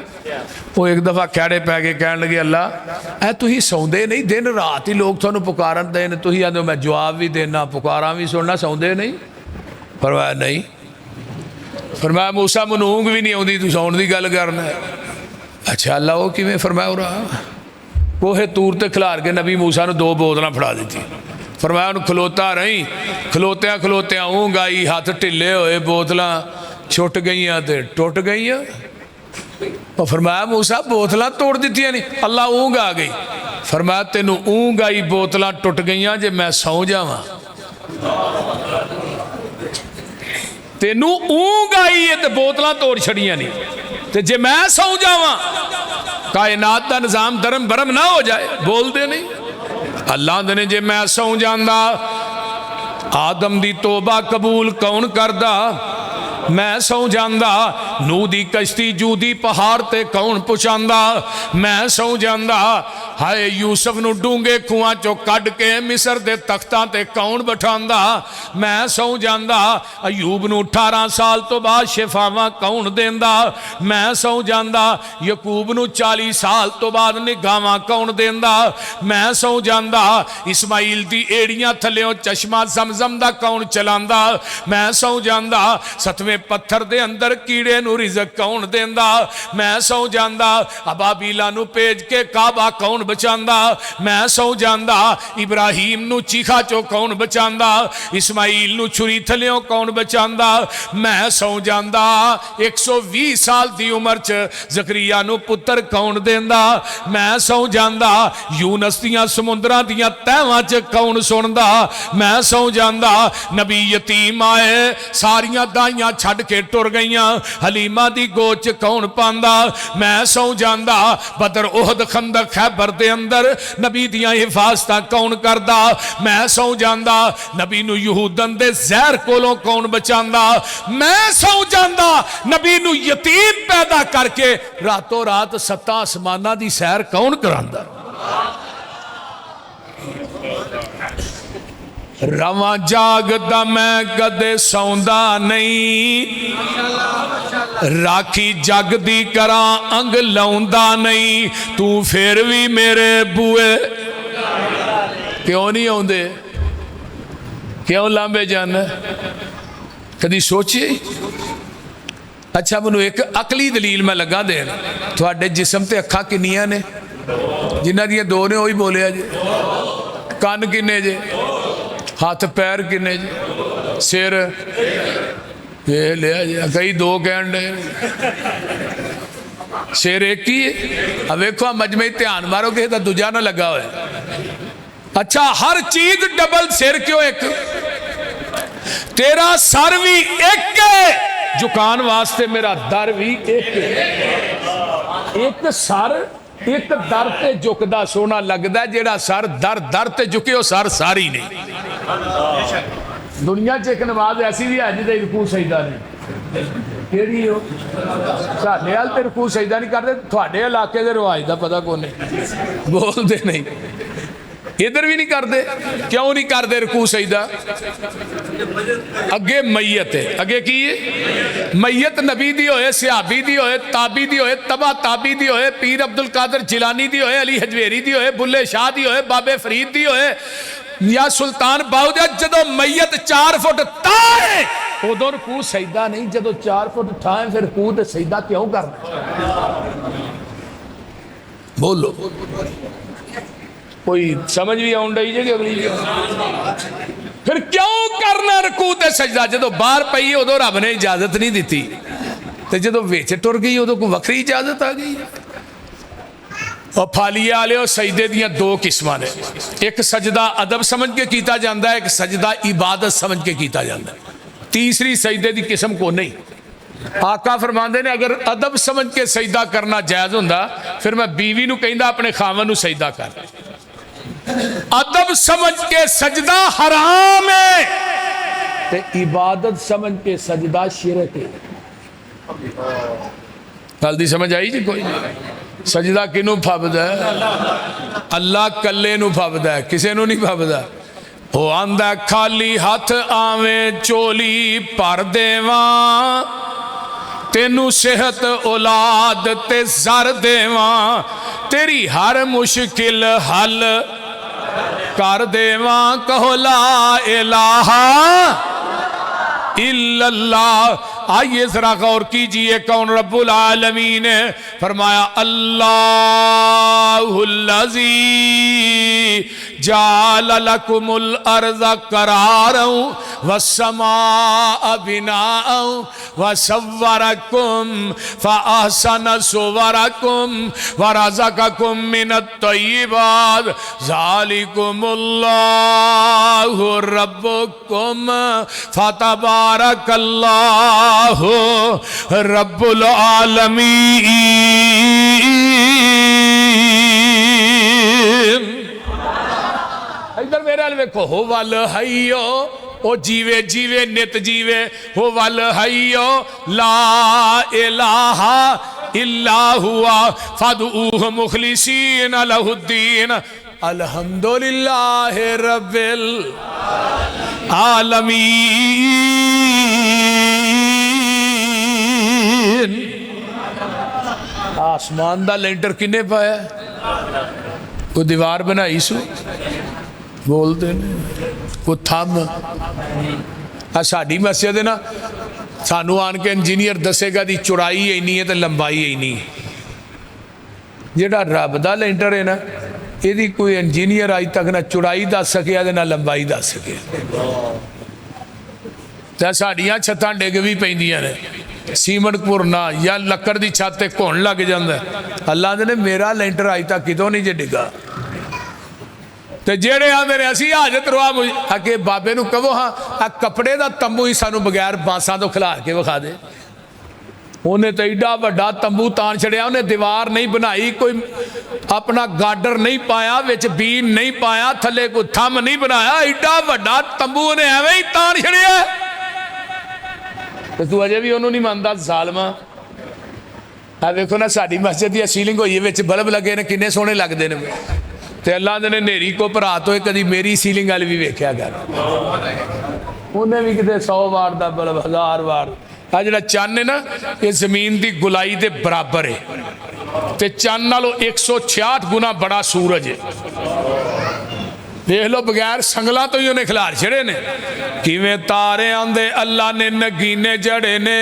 वो एक दफ़ा खैड़े पै के कहन लगे अल्लाह तुसीं सौंदे नहीं, दिन रात ही लोग तुहानूं पुकारन दे ने, तुसीं आंदे मैं जवाब भी देना पुकारां भी सुनना, सौंदे नहीं? फरमाया नहीं। फरमाया मूसा मैनूं ऊंग भी नहीं आउंदी, तू सौण दी गल करना। अच्छा अल्लाह वो किवें? फरमाया उरा कोहे तूर ते खिलार के नबी मूसा नूं 2 बोतलां फड़ा दित्ती। फरमाया उन्होंने खलोता रही, खलोत्या खलोत्या ऊंग आई, हाथ ढिले होए, बोतलां छुट गई ते टुट गई। और फरमाया मूसा बोतलां तोड़ दित्तियां नहीं? अल्लाह ऊंग आ गई। फरमाया तेनू ऊंग आई, बोतलां टुट गई, जे मैं सौ जावां? तेनू ऊंग आई है तो बोतलां तोड़ छड़ियां नहीं, ते जे मैं सौ जावां कायनात का निज़ाम धर्म भरम ना हो जाए? बोलते नहीं। अल्लाह ने जे मैं सौ जांदा आदम दी तोबा कबूल कौन करदा? मैं सौ जांदा नूह दी कश्ती जूदी पहाड़ ते कौन पहुँचांदा? मैं सौ जांदा हाय यूसुफ नूं डूंगे खूहां चों कढ के मिस्र दे तख्तां ते कौन बिठांदा? मैं सौ जांदा अयूब नूं 18 साल तो बाद शिफावां कौन देंदा? मैं सौ जांदा यकूब नूं 40 साल तो बाद निगाहां कौन देंदा? मैं सौ जांदा इस्माइल दी एड़ियां थल्लेओं चश्मा जमजम दा कौन चलांदा? मैं सौ जांदा 7वें पत्थर दे अंदर कीड़े नूं रिज़क कौन देंदा? मैं सौ जांदा अबाबीला नूं भेज के काबा कौन बचांदा? मैं सौ जांदा इब्राहिम नूं चीखा चो कौन बचांदा? इस्माइल नूं छुरी थल्लेओं कौन बचांदा? मैं सौ जांदा 120 साल दी उम्र च जकरिया नूं पुत्र कौन देंदा? मैं सौ जांदा यूनस दियां समुंदरां दियां तहवां च कौन सुणदा? मैं सौ जांदा नबी यतीम आए सारियां दाइयां छड़ के टुर गईयां, हलीमा दी गोद च कौन पांदा? मैं सौ जांदा बदर ओहद खंदक खैबर दे अंदर नबी दियां हिफाजतां कौन करदा? मैं सौ जांदा नबी नूं यहूदन दे जहर कोलों कौन बचांदा? मैं सौ जांदा नबी नूं यतीम पैदा करके रातों रात 7 आसमानां दी सैर कौन करांदा? रवां जागदा मैं कदे सौंदा नहीं, राखी जग दी करा अंग लाउंदा नहीं, तू फिर भी मेरे बूए क्यों नहीं आउंदे? क्यों लांबे जाना? कदी सोचिए? अच्छा मैनू एक अकली दलील मैं लगा देन, तुहाडे जिस्म ते अखां किन्नियां ने? जिन्हां दियां 2 ने वही बोलिया जे। कन किन्ने जे? हाथ पैर किन्ने जे? सिर ये लिया जी, कई 2 कहन डे, सिर एक ही है। अब वेखो मजमे ध्यान मारो किसी का दूजा ना लगा हुआ। अच्छा हर चीज डबल, सिर क्यों एक? तेरा सर भी एक है, झुकान वास्ते मेरा दर भी एक है। एक सर एक दर ते झुकदा सोना लगदा, जेड़ा सर दर दर ते झुके सर सारी नहीं। दुनिया च एक नमाज ऐसी भी है जिहदे रुकू सजदा नहीं, केड़ी हो? साडे हाल ते रुकू सजदा नहीं करदे, तुहाडे इलाके दे रिवाज दा पता कोने, बोलदे नहीं। इधर भी नहीं करते, क्यों नहीं करते रुकू सजदा? अगे मैयत है, अगे की है? मैयत नबी दी होए, सहाबी दी होए, ताबी दी होए, तबा ताबी दी होए, पीर अब्दुल कादर जिलानी दी होए, अली हजवेरी दी होए, बुल्ले शाह दी होए, बाबे फरीद दी होए या सुल्तान बाहुजा, जदों मैयत 4 फुट ताए उदों रुकू सजदा नहीं, जदों 4 फुट ठाए फिर रुकू ते सजदा क्यों करना? बोलो कोई समझ भी आउंड आई जे कि अगली फिर क्यों करना रुकू ते सजदा? जदों बाहर पई उदों रब ने इजाजत नहीं दी, ते जदों विच टुर गई उदों कोई वखरी इजाजत आ गई। और फालिया वाले सजदे दियां 2 किस्मां ने, एक सजदा अदब समझ के कीता जाता है, एक सजदा इबादत समझ के कीता जाता है, तीसरी सजदे की किस्म को नहीं। आका फरमाते ने अगर अदब समझ के सजदा करना जायज़ हुंदा फिर मैं बीवी नूं कहंदा अपने खावन नूं सजदा कर। अदब समझ के सजदा हराम है, ते इबादत समझ के सजदा शिरक है। गल दी समझ आई जी? कोई नहीं। सजदा किनू फबदा है? अल्लाह कल्ले नू फबदा है, किसे नू नहीं फबदा। ਉਹ ਆਂਦਾ ਖਾਲੀ ਹੱਥ ਆਵੇਂ ਝੋਲੀ ਭਰ ਦੇਵਾਂ, ਤੈਨੂੰ ਸਿਹਤ ਔਲਾਦ ਤੇ ਜ਼ਰ ਦੇਵਾਂ, तेरी हर मुश्किल हल कर देवा, कहो ला इलाहा इल्लल्लाह। आइए जरा गौर कीजिए कौन रब्बुल आलमीन है। फरमाया अल्लाहुल्लज़ी जाल लकुमुल अर्ज़ करारं वस्समाअ बिनाअं वसव्वरकुम फअहसन सुवरकुम वरज़क़कुम मिनत तय्यिबात ज़ालिकुमुल्लाहु रब्बुकुम फतबारकल्लाहु रब्बुल आलमीन। इधर मेरे वाल वेखो, हो वल हईयो ओ जीवे जीवे नित जीवे, हो वल हईयो ला इलाहा इल्ला हुआ फदऊह मुखलिसीन लहुद्दीन अल्हम्दुलिल्लाहि रब्बिल आलमीन। आसमान दा लेंटर किन्ने पाया? कोई दीवार बनाई सू, बोलते कोई थम। साड़ी मस्जिद है ना, सानू आन के इंजीनियर दसेगा दी चौड़ाई इन्नी है तो लंबाई इन्नी है। जेड़ा रब दा लेंटर है ना, यदि कोई इंजीनियर अज तक ना चौड़ाई दस सकिया ना लंबाई दस सकिया। तो साड़ियाँ छत्तां डिग भी पैंदियां ने, सीमट भुरना या लक्कड़ की छत ते घुन लग जाता। अल्लाह ने मेरा लेंटर अज तक कितों नहीं जे डिगा। तो जेड़े आते ने असी हाजत रवा अगे बाबे नूं कहो हाँ आ कपड़े का तंबू ही सानू बगैर बांसा तो खिलार के विखा दे। उन्हें तो एडा वड्डा तंबू तान छड़िया, उन्हें दीवार नहीं बनाई, कोई अपना गाडर नहीं पाया, विच बीन नहीं पाया, थले कोई थम नहीं बनाया, एडा वड्डा तंबू उन्हें एवें ही तान छड़िया। तो तू अजे भी उन्होंने नहीं मानता सालमा। आ देखो ना साड़ी मस्जिद की सीलिंग हुई है, बल्ब लगे ने किन्ने सोहने लगते हैं। तो अल्लाह ने नेरी को भरा तो कभी मेरी सीलिंग वाल भी वेख्या कर, उन्हें भी कितने 100 वाट का बल्ब 1000 वाट। आ जो चन्न है ना, ये जमीन की गुलाई के बराबर है, तो चन्न नालों 166 गुना बड़ा सूरज है। देख लो बगैर संगलों तो ही उन्हें खिलार छड़े ने। किवें तारे आंदे अल्लाह ने नगीने जड़े ने,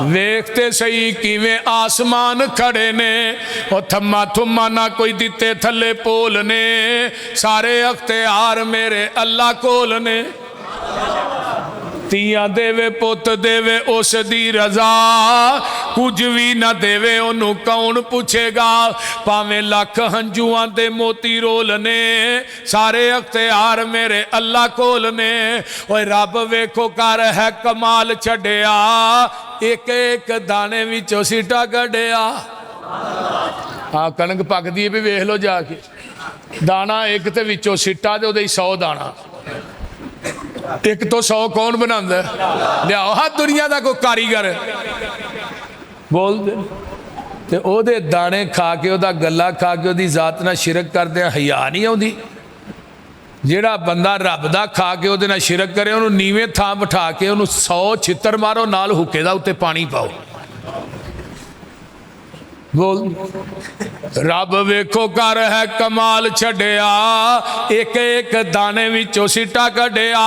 वेखते सही किवें आसमान खड़े ने। और थम्मा थुम्मा ना कोई दिते थले पोल ने, सारे अख्तियार मेरे अल्लाह कोल ने। तियां देवे पुत देवे उस दी रजा, कुछ भी ना देवे ओनू कौन पूछेगा। भावें लख हंजुआं दे मोती रोल ने, सारे अख्तियार मेरे अल्लाह कोल ने। ओए रब वेखो कर है कमाल छड़िया, एक एक दाने विचों सीटा कढ़िया। हाँ कणक पकदी है भी वेख लो जाके, दाना एक ते विचों सीटा ते उहदे 100 दाना। एक तो 100 कौन बनांदा? लियाओ हाँ दुनिया का कोई कारीगर बोल दे। ते ओहदे दाने खा के, ओहदा गला खा के ओहदी जात नाल शिरक करदे हया नहीं आउंदी। जेड़ा बंदा रब दा खा के ओहदे नाल शिरक करे, उहनूं नीवें थां बिठा के उहनूं 100 छित्तर मारो, नाल हुक्के दा उत्ते पानी पाओ। बोल रब वेखो कर है कमाल छड़िया, एक एक दाने विचों सीटा कढ़िया।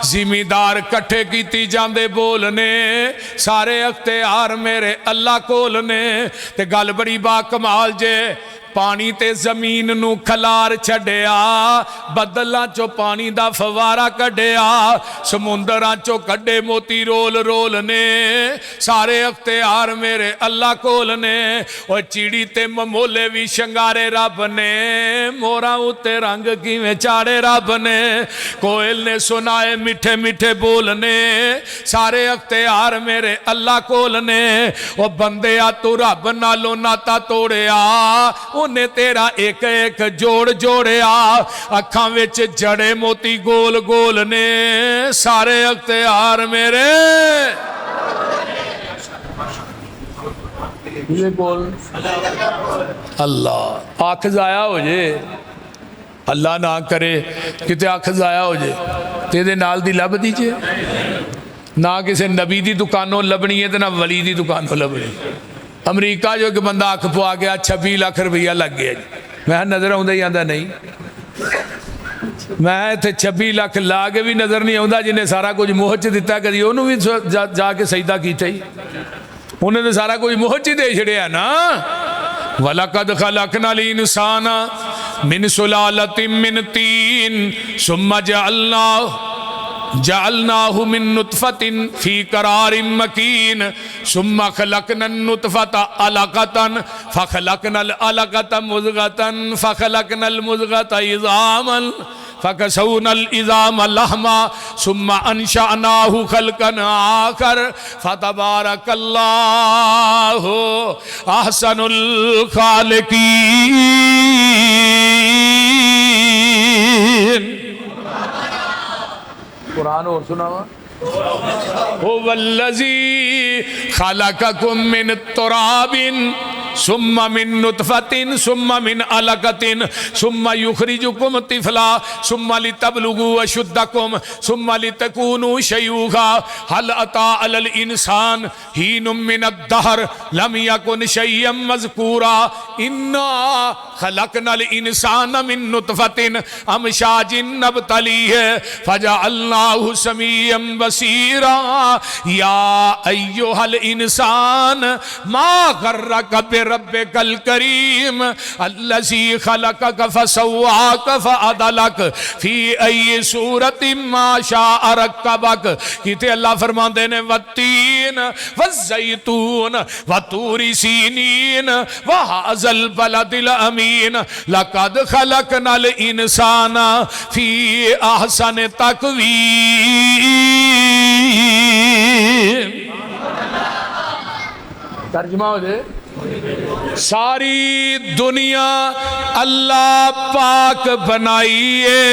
जिमीदार कट्ठे कीती जांदे बोलने, सारे अख्तियार मेरे अल्लाह कोल ने। ते गल बड़ी बा कमाल जे, पानी ते जमीन नू खलार छड़िया, बदलों चो पानी दा फवारा कढ़िया, समुंदरां चो कढ़े मोती रोल रोल ने। सारे अख्तियार मेरे अल्लाह कोल ने। और चिड़ी ते ममोले भी शंगारे रब ने, मोरा उत्ते रंग किवें चाड़े रब ने। कोयल ने सुनाए मिठे मिठे बोलने, सारे अख्तियार मेरे अल्लाह कोल ने। और बंदिया तू रब नालों नाता तोड़िया, उन्हें तेरा एक एक जोड़ जोड़िया। अखां विच जड़े मोती गोल गोल ने, सारे अख्तियार मेरे बोल। अल्लाह अख जाया हो जे, اللہ نہ کرے کتے اکھ ضائع ہو جائے تیرے نال دی لب دیجئے نہ کسی نبی دی دکانوں لبنی ہے تو نہ ولی دی دکانوں لبنی. امریکہ جو کہ بندہ اکھ پوا گیا 26 لاکھ روپیہ لگ گیا جی میں نظر آؤں ہی آدھا نہیں میں اتنے 26 لاکھ لا کے بھی نظر نہیں آتا جنہیں سارا کچھ موہچ دیتا ہے کدی انہوں بھی جا کے سجدہ کیتا ہی انہیں تو سارا کچھ موہچ ہی دے چھڑیا نا. وَلَقَدْ خَلَقْنَا الْإِنسَانَ مِنْ سُلَالَةٍ مِّنْ طِينٍ ثُمَّ جعلناه من نطفة في قرار مكين ثم خلقنا النطفة علقة فخلقنا العلقة مضغة فخلقنا المضغة عظاما فكسونا العظام لحما ثم أنشأناه خلقا آخر فتبارك الله أحسن الخالقين. قرآن اور سناوا هو الذي خلقكم من تراب ثم من نطفة ثم من علقة ثم يخرجكم طفلا ثم لتبلغوا أشدكم ثم لتكونوا شيوخا هل أتى على الإنسان حين من الدهر لم يكن شيئا مذكورا إنا خلقنا الإنسان من نطفة أمشاج نبتليه فجعلناه سميعا بصيرا يا أيها الإنسان ما غرك بربك الكريم الذي خلقك فسواك فعدلك في أي سورة ما شاء ركبك. کہتے اللہ فرماندے نے والتین والزیتون وطور سینین وهذا البلد الامین لقد خلقنا الانسان في احسن تقویم. ترجمہ ہو جائے ساری دنیا اللہ پاک بنائیے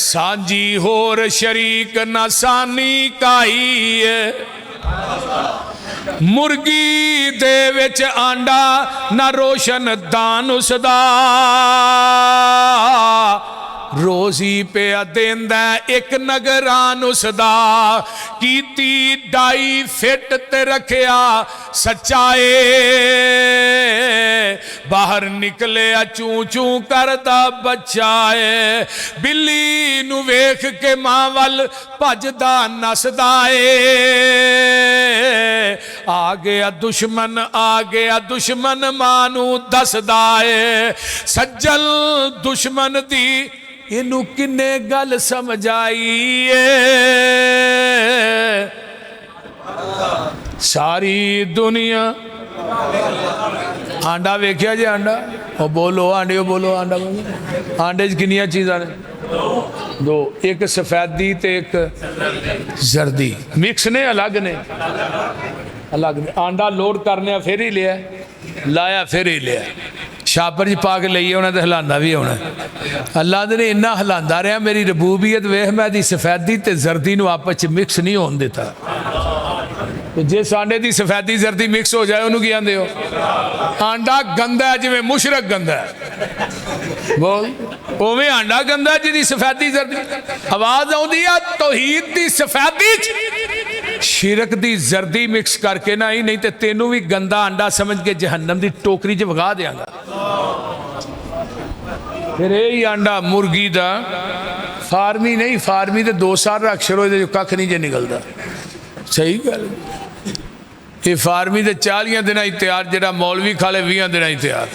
سانجی ہور شریک نہ سانی کائیے مرگی دے وچ آنڈا نہ روشن دان اس دا روزی پہ دیندہ ایک نگران اس دا کیتی ڈائی فٹ تے رکھیا سچائے باہر نکلے چون چون کردا بچائے بلی نو ویکھ کے ماول پجدا نسدائے آگیا دشمن مانو دسدائے سجل دشمن دی انہوں کنے گل سمجھائیے ساری دنیا آنڈا ویکھیا جی آنڈا وہ بولو آنڈے بولو آنڈا آنڈے کنیا چیزاں نے دو ایک سفیدی تے ایک زردی مکس نے الگ نے آنڈا لوڈ کرنے پھر ہی لیا لایا پھر ہی لیا شاپر جی پا کے لئیے ہونا تو ہلاندہ بھی ہونا اللہ نے انہا ہلاندہ رہا میری ربوبیت ویہ میں دی سفیدی تے زردی نو آپس مکس نہیں ہون دیتا جس آنڈے دی سفیدی زردی مکس ہو جائے انہوں کی آندے ہو آنڈا گندہ ہے جی میں مشرک گندہ ہے بول اوہ آنڈا گندہ ہے جی دی سفیدی زردی آواز آؤں دیا توحید دی سفیدی شرک دی زردی مکس کر کے نہ ہی نہیں تے تینوں بھی گندہ انڈا سمجھ کے جہنم دی ٹوکری جو بغا دیا گا پھر یہ انڈا مرگی دا فارمی نہیں فارمی دے 2 سال رکھ شروع دے جو ککھ نہیں جے نکل دا صحیح گل یہ فارمی دے 40 دن ہی تیار جڑا مولوی کھالے 20 دن ہی تیار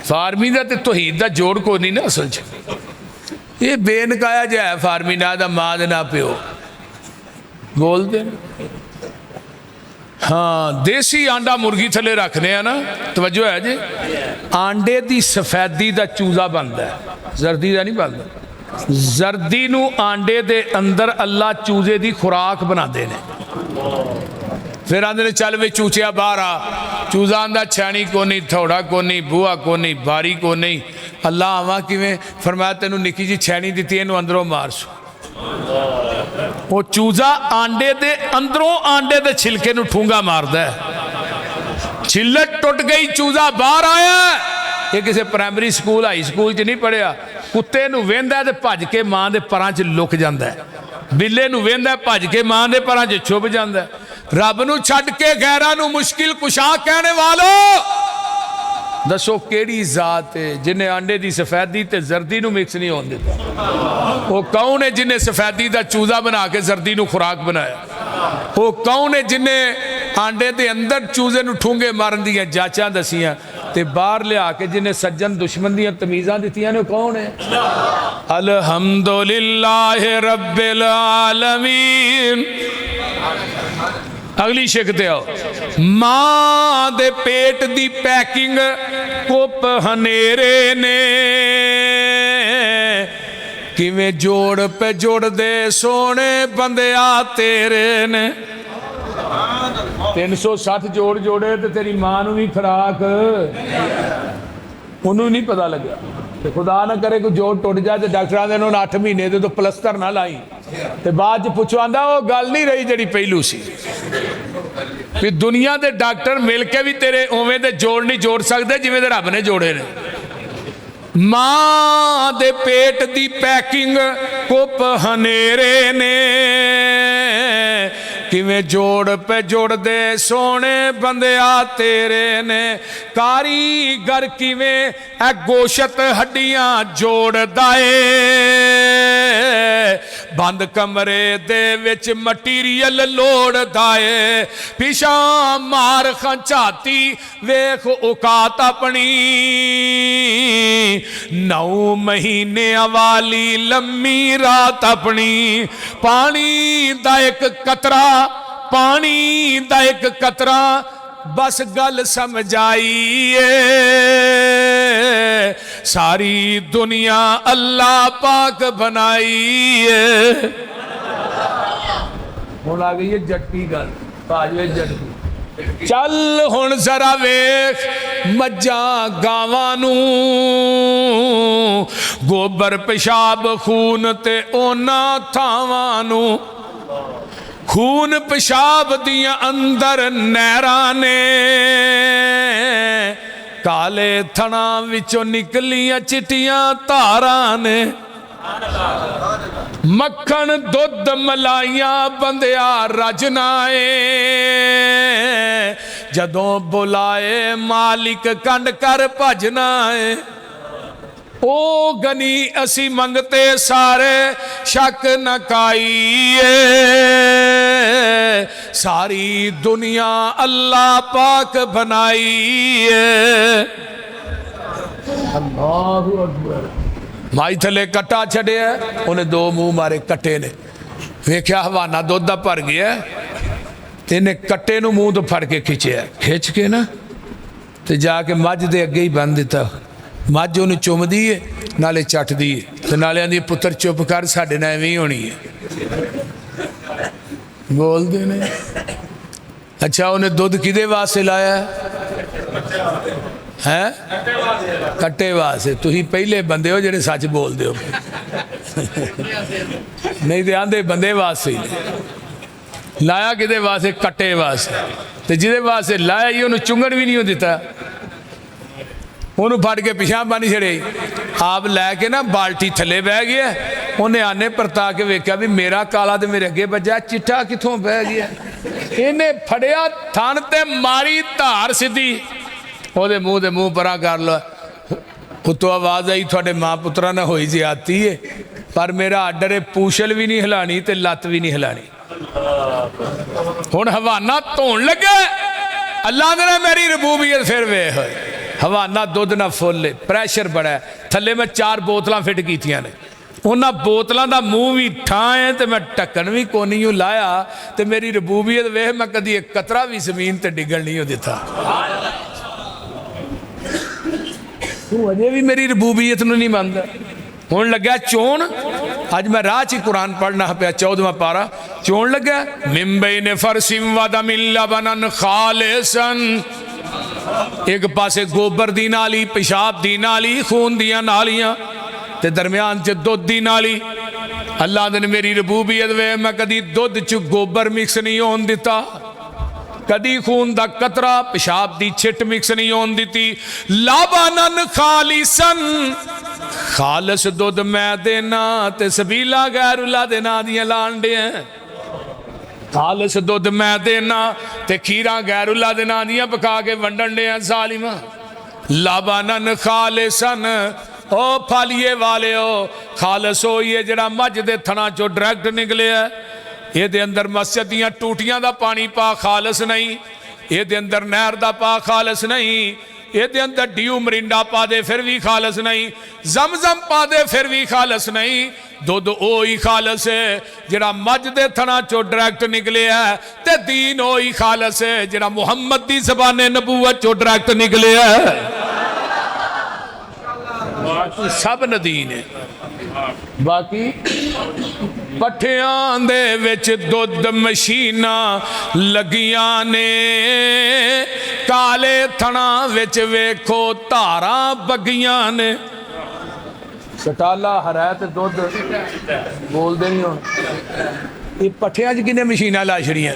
فارمی دا تے توحید دا جوڑ کو نہیں نا اصل چھے یہ بے نکایا جائے فارمی نا دا ماں دے نا پیو بول دیں ہاں دیسی آنڈا مرگی تھلے رکھنے ہیں نا توجہ ہے جی آنڈے دی سفیدی دا چوزہ بندہ ہے زردی دا نہیں بندہ زردی نو آنڈے دے اندر اللہ چوزے دی خوراک بنا دینے پھر آندے نے چل وے چوچیا بارا چوزہ آندہ چھانی کو نہیں تھوڑا کو نہیں بوا کو نہیں باری کو نہیں اللہ آماں کی میں فرمایا تینو نکی جی چھانی دیتی ہے نو اندروں مارسو وہ چوزہ آنڈے دے اندروں آنڈے دے چھلکے نو ٹھونگا مار دے چھلک ٹوٹ گئی چوزہ باہر آیا ये किसी प्राइमरी स्कूल हाई स्कूल च नहीं पढ़िया। कुत्ते नूं वेंदा ते भज के मां दे परां च लुक जांदा है, बिल्ले नूं वेंदा भज के मां दे परां च छुप जांदा है। रब नूं छड्ड के गैरां नूं मुश्किल कुशा कहने वालो, दसो केड़ी जात है जिन्हें आंडे की सफेदी ते जर्दी नूं मिक्स नहीं होने दिता? वो कौन है जिन्हें सफेदी का चूजा बना के जर्दी नूं खुराक बनाया? वो कौन है जिन्हें आंडे के अंदर चूजे नूं ठूंगे मारन दी जाचां दसियां ते बाहर लिया के जिन्हें सज्जन दुश्मन दी तमीज़ां दित्तियां ने? कौन है? अल्हम्दुलिल्लाह रब्बिल आलमीन। अगली शिक ते आओ। मां दे पेट दी पैकिंग कुप हनेरे ने, किवें जोड़ पे जोड़ दे सोने बंदिया तेरे ने। 360 जोड़ जोड़े तो तेरी मां नूं भी खुराक, उन्होंने नहीं पता लगे। तो खुदा ना करे कोई जोड़ टुट जाए तो डॉक्टर आंदे उन्होंने 8 महीने दे तो प्लस्तर ना लाई, तो बाद च पुछो आंदा वो गल नहीं रही जी पहलू सी। भी दुनिया के डॉक्टर मिल के भी तेरे उवें दे जोड़ नहीं जोड़ सकते जिवें दे रब ने जोड़े ने। मां दे पेट दी पैकिंग कुप हनेरे ने, किवें जोड़ पे जोड़ दे सोने बंदिया तेरे ने। कारीगर किवें ए गोशत हड्डियां जोड़दा ए, बंद कमरे दे विच मटीरियल लोड़दा ए। पिछा मार खंचाती वेख औकात अपनी, 9 महीने वाली लम्मी रात अपनी। पानी दा एक कतरा, पानी दा एक कतरा बस गल समझाइए, सारी दुनिया अल्लाह पाक बनाई है। हुण आ गई है जट्टी गल, भाजवे जट्टी। चल हुण जरा वेख मज्जां गावां नूं, गोबर पेशाब खून ते ओना थावां नूं। खून पेशाब दियां अंदर नहरां ने, काले थणा विचों निकलियां चिट्टियां धारां ने। मक्खन दुध मलाइयां बंदिया रजना ए, जदों बुलाए मालिक कंड कर भजना है। ओ गनी असी मंगते सारे शक न काईए, सारी दुनिया अल्लाह पाक बनाई है। अल्लाहु अकबर। माई थले कट्टा छड़िया, उन्हें 2 मुंह मारे कट्टे ने। वेख्या हवाना दुध दा भर गया, ते इन्हें कट्टे नूं मुंह तो फड़ के खिंचिया, खिंच के ना ते जाके मझ दे अगे ही बन दिता। मझ उन्हें चुमदी है नाले चटदी है, ते नाले आंदी पुत्र चुप कर साडे नाल एवें ही होनी है। बोलते ने अच्छा उन्हें दुध किदे वास्ते लाया है? कट्टे वास्ते। तुसीं पहले बंदे हो जिहड़े सच बोलदे हो, नहीं तो आंदे बंदे वास्ते लाया, किदे वास्ते? कट्टे वास्ते। ते जिहदे वास्ते लाया ही उन्हें चुंगण भी नहीं दिता, उन्होंने फड़ के पिछा बन छड़े। आप लैके ना बाल्टी थले बह गया, उन्हें आने परता के वेख्या भी मेरा काला तो मेरे अगे बजा, चिट्टा कितों बह गया। इन्हें फड़िया थन ते मारी धार सीधी, ਉਹਦੇ ਮੂੰਹ ਦੇ ਮੂੰਹ ਪਰਾਂ ਕਰ लो। ਉੱਤੋਂ आवाज़ आई थोड़े माँ पुत्रा ना होई ज्यादती है, पर मेरा आर्डर है पूछल भी नहीं हिलानी ते लत्त भी नहीं हिलानी। हुण हवाना धोन लगे, अल्लाह ने मेरी रबूबियत फिर वेख। हवाना दुध ना फुल, प्रैशर बड़ा है। थले मैं 4 बोतलां फिट कीतियां ने, उन्होंने बोतलों का मूँह भी ठा है, तो मैं ढक्कन भी कोनी लाया, तो मेरी रबूबियत वेख मैं कभी एक कतरा भी जमीन ते डिगण नहीं दिता। तू अजे भी मेरी रबूबियत नहीं मानता। हुण लग्या चोन, अज मैं राह च कुरान पढ़ना पाया 14वां पारा। चोन लग्या मिम्बई ने फरसिम वदमिल लबनन खालिसन, एक पासे गोबर दी नाली, पेशाब दी नाली, खून दियां नालियां, ते दरम्यान च दुध दी नाली। अल्लाह ने मेरी रबूबियत वे मैं कदी दुध च गोबर मिक्स नहीं होन दिता, कदी खून दा कतरा पेशाब दी छिट मिक्स नहीं होन दिती। लाबानन खालिसन खालस दुध मैं देना ते सबीला गैरुल्ला दे नां दियां लान दे खालस दुध मैं देना ते खीरा गैरुल्ला दे नां दियां पका के वंडन दे जालिमा। लाबानन खालिसन ओ फालिए वाले ओ खालस हो ये जड़ा मझ दे थना चो डायरैक्ट निकले ये दे अंदर मस्जिद दियां टूटियां दा पानी पा खालस नहीं, ये दे अंदर नहर दा पा खालस नहीं, ये दे अंदर ड्यू मरिंडा पा दे फिर भी खालस नहीं, जमजम पा दे फिर भी खालस नहीं। दुध ओ ही खालस है जड़ा मझ दे थना चो डायरैक्ट निकले है ते दीन ओ ही खालस है जड़ा मुहम्मद दी ज़बाने नबूवत चो डायरैक्ट निकले है। सब नदीन है बाकी पट्ठियां दे विच दुध मशीना लगियां ने काले थना विच वेखो धारा बगियां ने। सटाला हरैत दुध बोलते नहीं हो ये पट्ठियां च किन्ने मशीना ला छड़ियां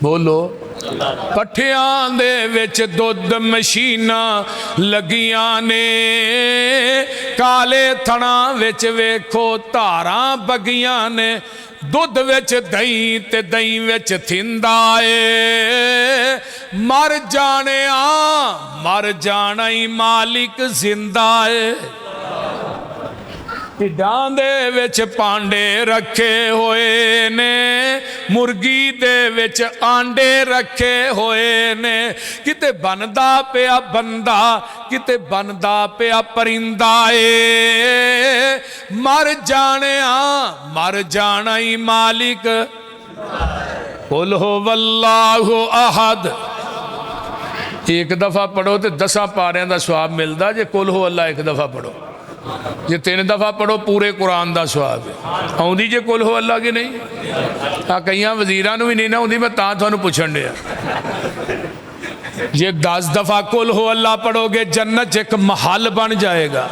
बोलो। पट्ठियां दे विच दुध मशीना लगियां ने काले थना विच वेखो धारा बगियां ने। दुध विच दही ते दही विच थिंदा ए मर जाना ही मालिक जिंदा है। ढिड्डां दे विच पांडे रखे होए ने मुर्गी दे विच आंडे रखे होए ने। किते बनदा पिया बंदा किते बनदा पिया परिंदा ए मर जाना ही मालिक। कुल हो वल्लाहु अहद एक दफ़ा पढ़ो तो 10 पारियां दा सवाब मिलदा जे कुल हो अल्लाह एक दफ़ा पढ़ो। जे 3 दफ़ा पढ़ो पूरे कुरान का सवाब है। आउंदी जे कुल हो अल्लाह की नहीं आ कई वजीरां नूं भी नहीं ना आउंदी मैं तां तुहानूं पुछण दिया। जे 10 दफ़ा कुल हो अल्लाह पढ़ोगे जन्नत च एक महल बन जाएगा।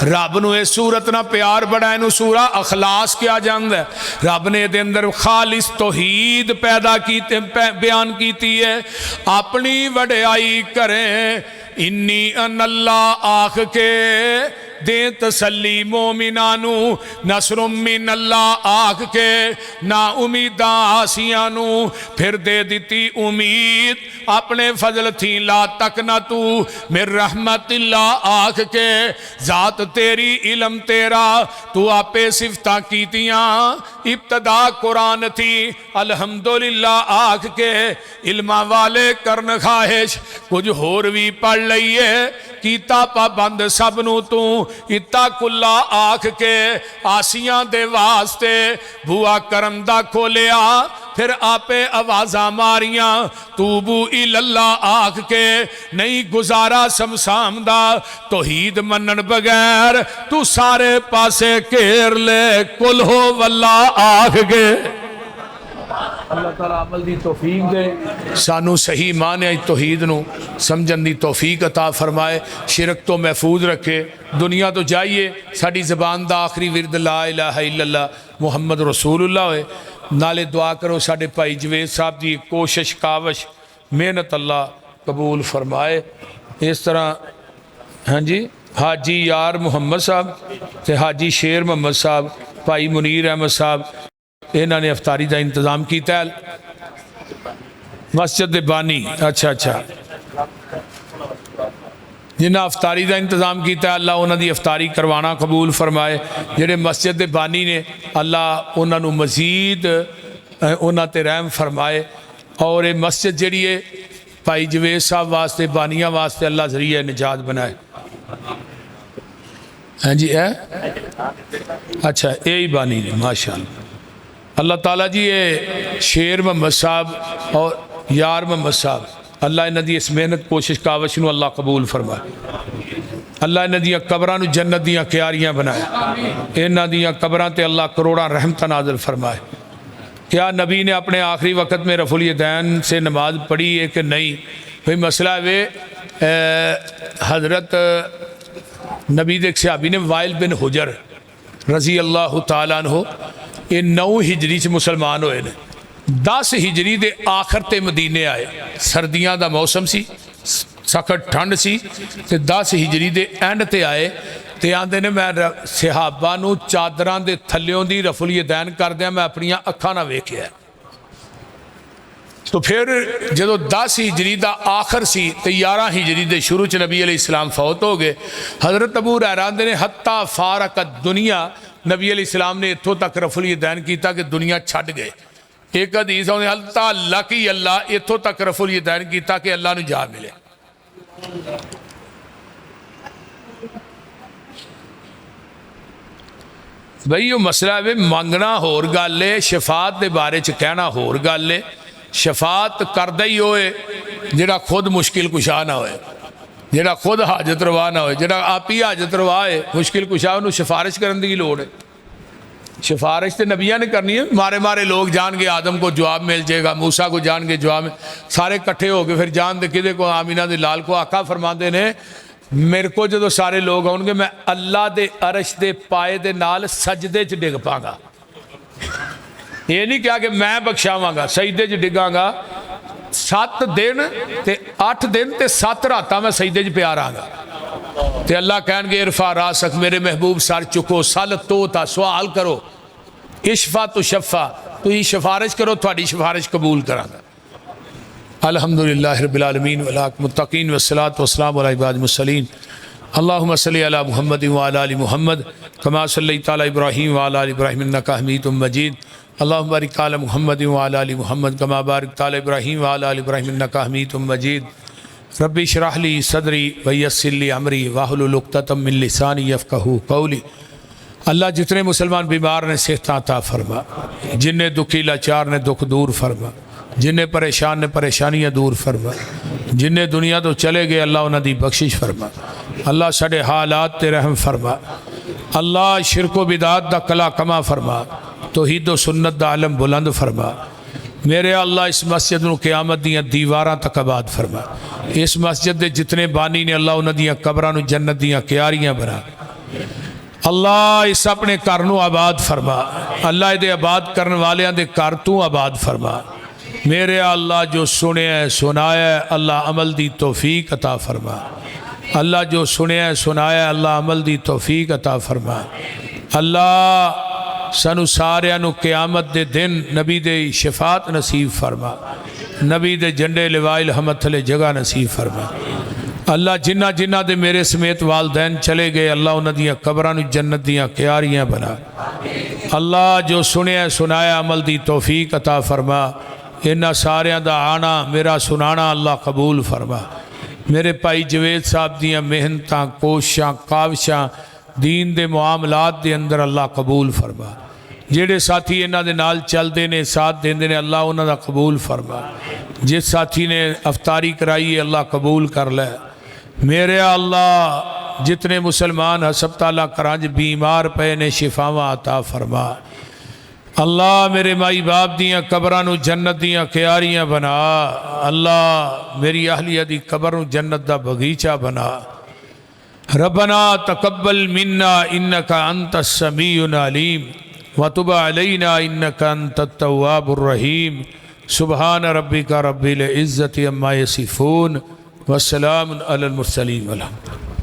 रब नूं इस सूरत नाल प्यार बड़ा इनू सूरा अखलास किया जाता है। रब ने इहदे अंदर खालिस तौहीद पैदा की बयान की है। अपनी वड्याई करें इन्नी अनल्ला आख के दे तसल्ली मोमिना नू नसरुम मिन अल्लाह आख के ना उम्मीदा आसियां नू फिर दे दिती उम्मीद अपने फजल थी ला तक ना तू मेर रहमतिल्लाह आख के जात तेरी इलम तेरा तू आपे सिफतां कीतियां इब्तदा कुरान थी अल्हम्दुलिल्लाह आख के इल्मा वाले करन ख्वाहिश कुछ होर भी पढ़ लईए कीता पाबंद सब नू तू इता कुल्ला आख के आसियां दे वास्ते बुआ करम दा खोलिया फिर आपे आवाज़ा मारियां तूबू इल्ला आख के नहीं गुजारा समसाम दा तौहीद मनन बगैर तू सारे पासे घेर ले कुल हो वल्ला आख के। अल्लाह ताला अमल दी तौफीक दे सानू सही माने तौहीद नू समझन दी तौफीक अता फरमाए। शिरक तो महफूज रखे। दुनिया तो जाइए साड़ी ज़बान दा आखिरी विरद ला इलाहा इल्लल्लाह मुहम्मद रसूलुल्लाह होए। नाले दुआ करो साडे भाई जवेद साहब की कोशिश कावश मेहनत अल्लाह कबूल फरमाए। इस तरह हाँ जी हाजी यार मुहम्मद साहब ते हाजी शेर मुहम्मद साहब भाई मुनीर अहमद साहब इन्हों ने अफतारी का इंतजाम किया मस्जिद दे बानी। अच्छा जिन्हें अफतारी का इंतजाम किया अल्लाह उन्होंने अफतारी करवाना कबूल फरमाए। जेडे मस्जिद दे बानी ने अल्लाह उन्होंने मजीद उन्होंने ते रहम फरमाए। और ये मस्जिद जी है भाई जवेद साहब वास्ते बानिया वास्ते अल्लाह जरिया निजात बनाए। हाँ जी है अच्छा यही बानी ने माशाअल्लाह। अल्लाह ताला जी ये शेर मोहम्मद साहब और यार मोहम्मद साहब अल्लाह इन्हां दी इस मेहनत कोशिश कावश नूं अल्लाह कबूल फरमाए। अल्लाह इन्हां दियां कबरां नूं जन्नत दियां क्यारियां बनाए। इन्हां दियां कबरां ते अल्लाह करोड़ां रहमतां नाज़िल फरमाए। क्या नबी ने अपने आखिरी वक़्त में रफ़ुल यदैन से नमाज पढ़ी है कि नहीं? भाई मसला वे हज़रत नबी दे सहाबी ने वाइल बिन हुजर रज़ी अल्लाह तआला अन्हु ये 9 हिजरी च मुसलमान होए ने। 10 ਹਿਜਰੀ ਦੇ ਆਖਰ ਤੇ ਮਦੀਨੇ ਆਏ, ਸਰਦੀਆਂ ਦਾ ਮੌਸਮ ਸੀ, ਸਖਤ ਠੰਡ ਸੀ, ਤੇ 10 ਹਿਜਰੀ ਦੇ ਐਂਡ ਤੇ ਆਏ ਤੇ ਆਂਦੇ ਨੇ ਮੈਂ ਸਹਾਬਾ ਨੂੰ ਚਾਦਰਾਂ ਦੇ ਥੱਲਿਓਂ ਦੀ ਰਫੁਲ ਯदैन ਕਰਦਿਆਂ ਮੈਂ ਆਪਣੀਆਂ ਅੱਖਾਂ ਨਾਲ ਵੇਖਿਆ। تو پھر جدو 10 ہجری دا آخر سی تو 11 ہجری دے شروع چ نبی علیہ السلام فوت ہو گئے۔ حضرت ابو ہریرہ نے حتی فارقت دنیا، نبی علیہ السلام نے اتھوں تک رفع الیدین کیتا کہ دنیا چھڈ گئے۔ ایک حدیث ہے حتی لقی اللہ، اتھوں تک رفع الیدین کیتا کہ اللہ نو جا ملے۔ بھئی یہ مسئلہ ہے مانگنا ہور گل ہے، شفاعت دے بارے چ کہنا ہور گل ہے۔ شفاعت کردہ ہی ہوئے جڑا خود مشکل کشا نہ ہوئے، جڑا خود حاجت روا نہ ہوئے، جڑا آپ ہی حاجت روا ہے مشکل کشا انہوں سفارش کرنے کی لوڑ ہے۔ سفارش تے نبیہ نے کرنی ہے، مارے مارے لوگ جان گے آدم کو جواب مل جائے گا، موسیٰ کو جان گے جواب سارے کٹھے ہو گئے، پھر جان دے کدے کو آمینہ دے لال کو آقا فرماندے نے میرے کو جدو سارے لوگ ہوں گے میں اللہ دے عرش دے پائے دے نال سجدے چ ڈگ پاں گا۔ یہ نہیں کہا کہ میں بخشاواں گا، سجدے چ ڈگاں گا 7 دن تے 8 دن تے 7 راتاں میں سجدے چ پیا رہاں گا۔ تے اللہ کہن گے ارفع راسک، میرے محبوب سر چکو، سل تو تا سوال کرو، اشفا تو شفا، تو ہی سفارش کرو تھوڑی سفارش قبول کراں گا۔ الحمدللہ رب العالمین والمتقین والصلاة والسلام علی عباد المرسلین۔ اللہم صلی علی محمد وعلی آل محمد کما صلیت علی ابراہیم وعلی آل ابراہیم انکا حمید مجید۔ اللہم بارک علی محمد وعلی آل محمد کما بارکت علی ابراہیم وعلی آل ابراہیم انکا حمید مجید۔ ربی اشرح لی صدری ویسر لی امری واحلل عقدۃ من لسانی یفقہوا قولی۔ اللہ جتنے مسلمان بیمار نے صحت عطا فرما، جن نے دکھی لاچار نے دکھ دور فرما، جن نے پریشان نے پریشانیاں دور فرما، جن نے دنیا تو چلے گئے اللہ انہاں دی بخشش فرما۔ اللہ ساڈے حالات تے رحم فرما، اللہ شرک و بدعات دا کلا کما فرما، توحید و سنت دا علم بلند فرما۔ میرے اللہ اس مسجد نو قیامت دیاں دیواراں تک آباد فرما۔ اس مسجد دے جتنے بانی نے اللہ انہاں دیاں قبراں نو جنت دیاں کیاریاں بنا۔ اللہ اس اپنے گھر نو آباد فرما، اللہ دے آباد کرن والیاں دے گھر تو آباد فرما۔ میرے اللہ جو سنے سنایا ہے اللہ عمل دی توفیق عطا فرما۔ اللہ جو سنے سنایا اللہ عمل دی توفیق عطا فرما۔ اللہ سانو ساریاں نو قیامت دے دن نبی دے شفاعت نصیب فرما، نبی دے جنڈے لوائے الحمد تھلے جگہ نصیب فرما۔ اللہ جنہ جنہ دے میرے سمیت والدین چلے گئے اللہ انہاں دیاں قبراں نو جنت دیاں کیاریاں بنا۔ اللہ جو سنے سنایا عمل دی توفیق عطا فرما۔ انہاں ساریاں دا آنا میرا سنانا اللہ قبول فرما۔ میرے بھائی جوید صاحب دیاں محنتاں کوششاں کاوشاں دین دے معاملات دے اندر اللہ قبول فرما۔ جڑے ساتھی انہاں دے نال چل دے نے ساتھ دیندے نے اللہ انہاں دا قبول فرما۔ جس ساتھی نے افطاری کرائی ہے اللہ قبول کر لے۔ میرے اللہ جتنے مسلمان ہسپتالاں کرانج بیمار پے نے شفاواں عطا فرما۔ اللہ میرے مائی باپ دیاں قبراں نو جنت دیاں کیاریاں بنا۔ اللہ میری اہلیہ دی قبر نو جنت دا بغیچہ بنا۔ ربنا تقبل منا انکا انت السمیع العلیم وتب علینا انکا انت التواب الرحیم۔ سبحان ربک رب العزت عما یصفون وسلام علی المرسلین والحمد للہ۔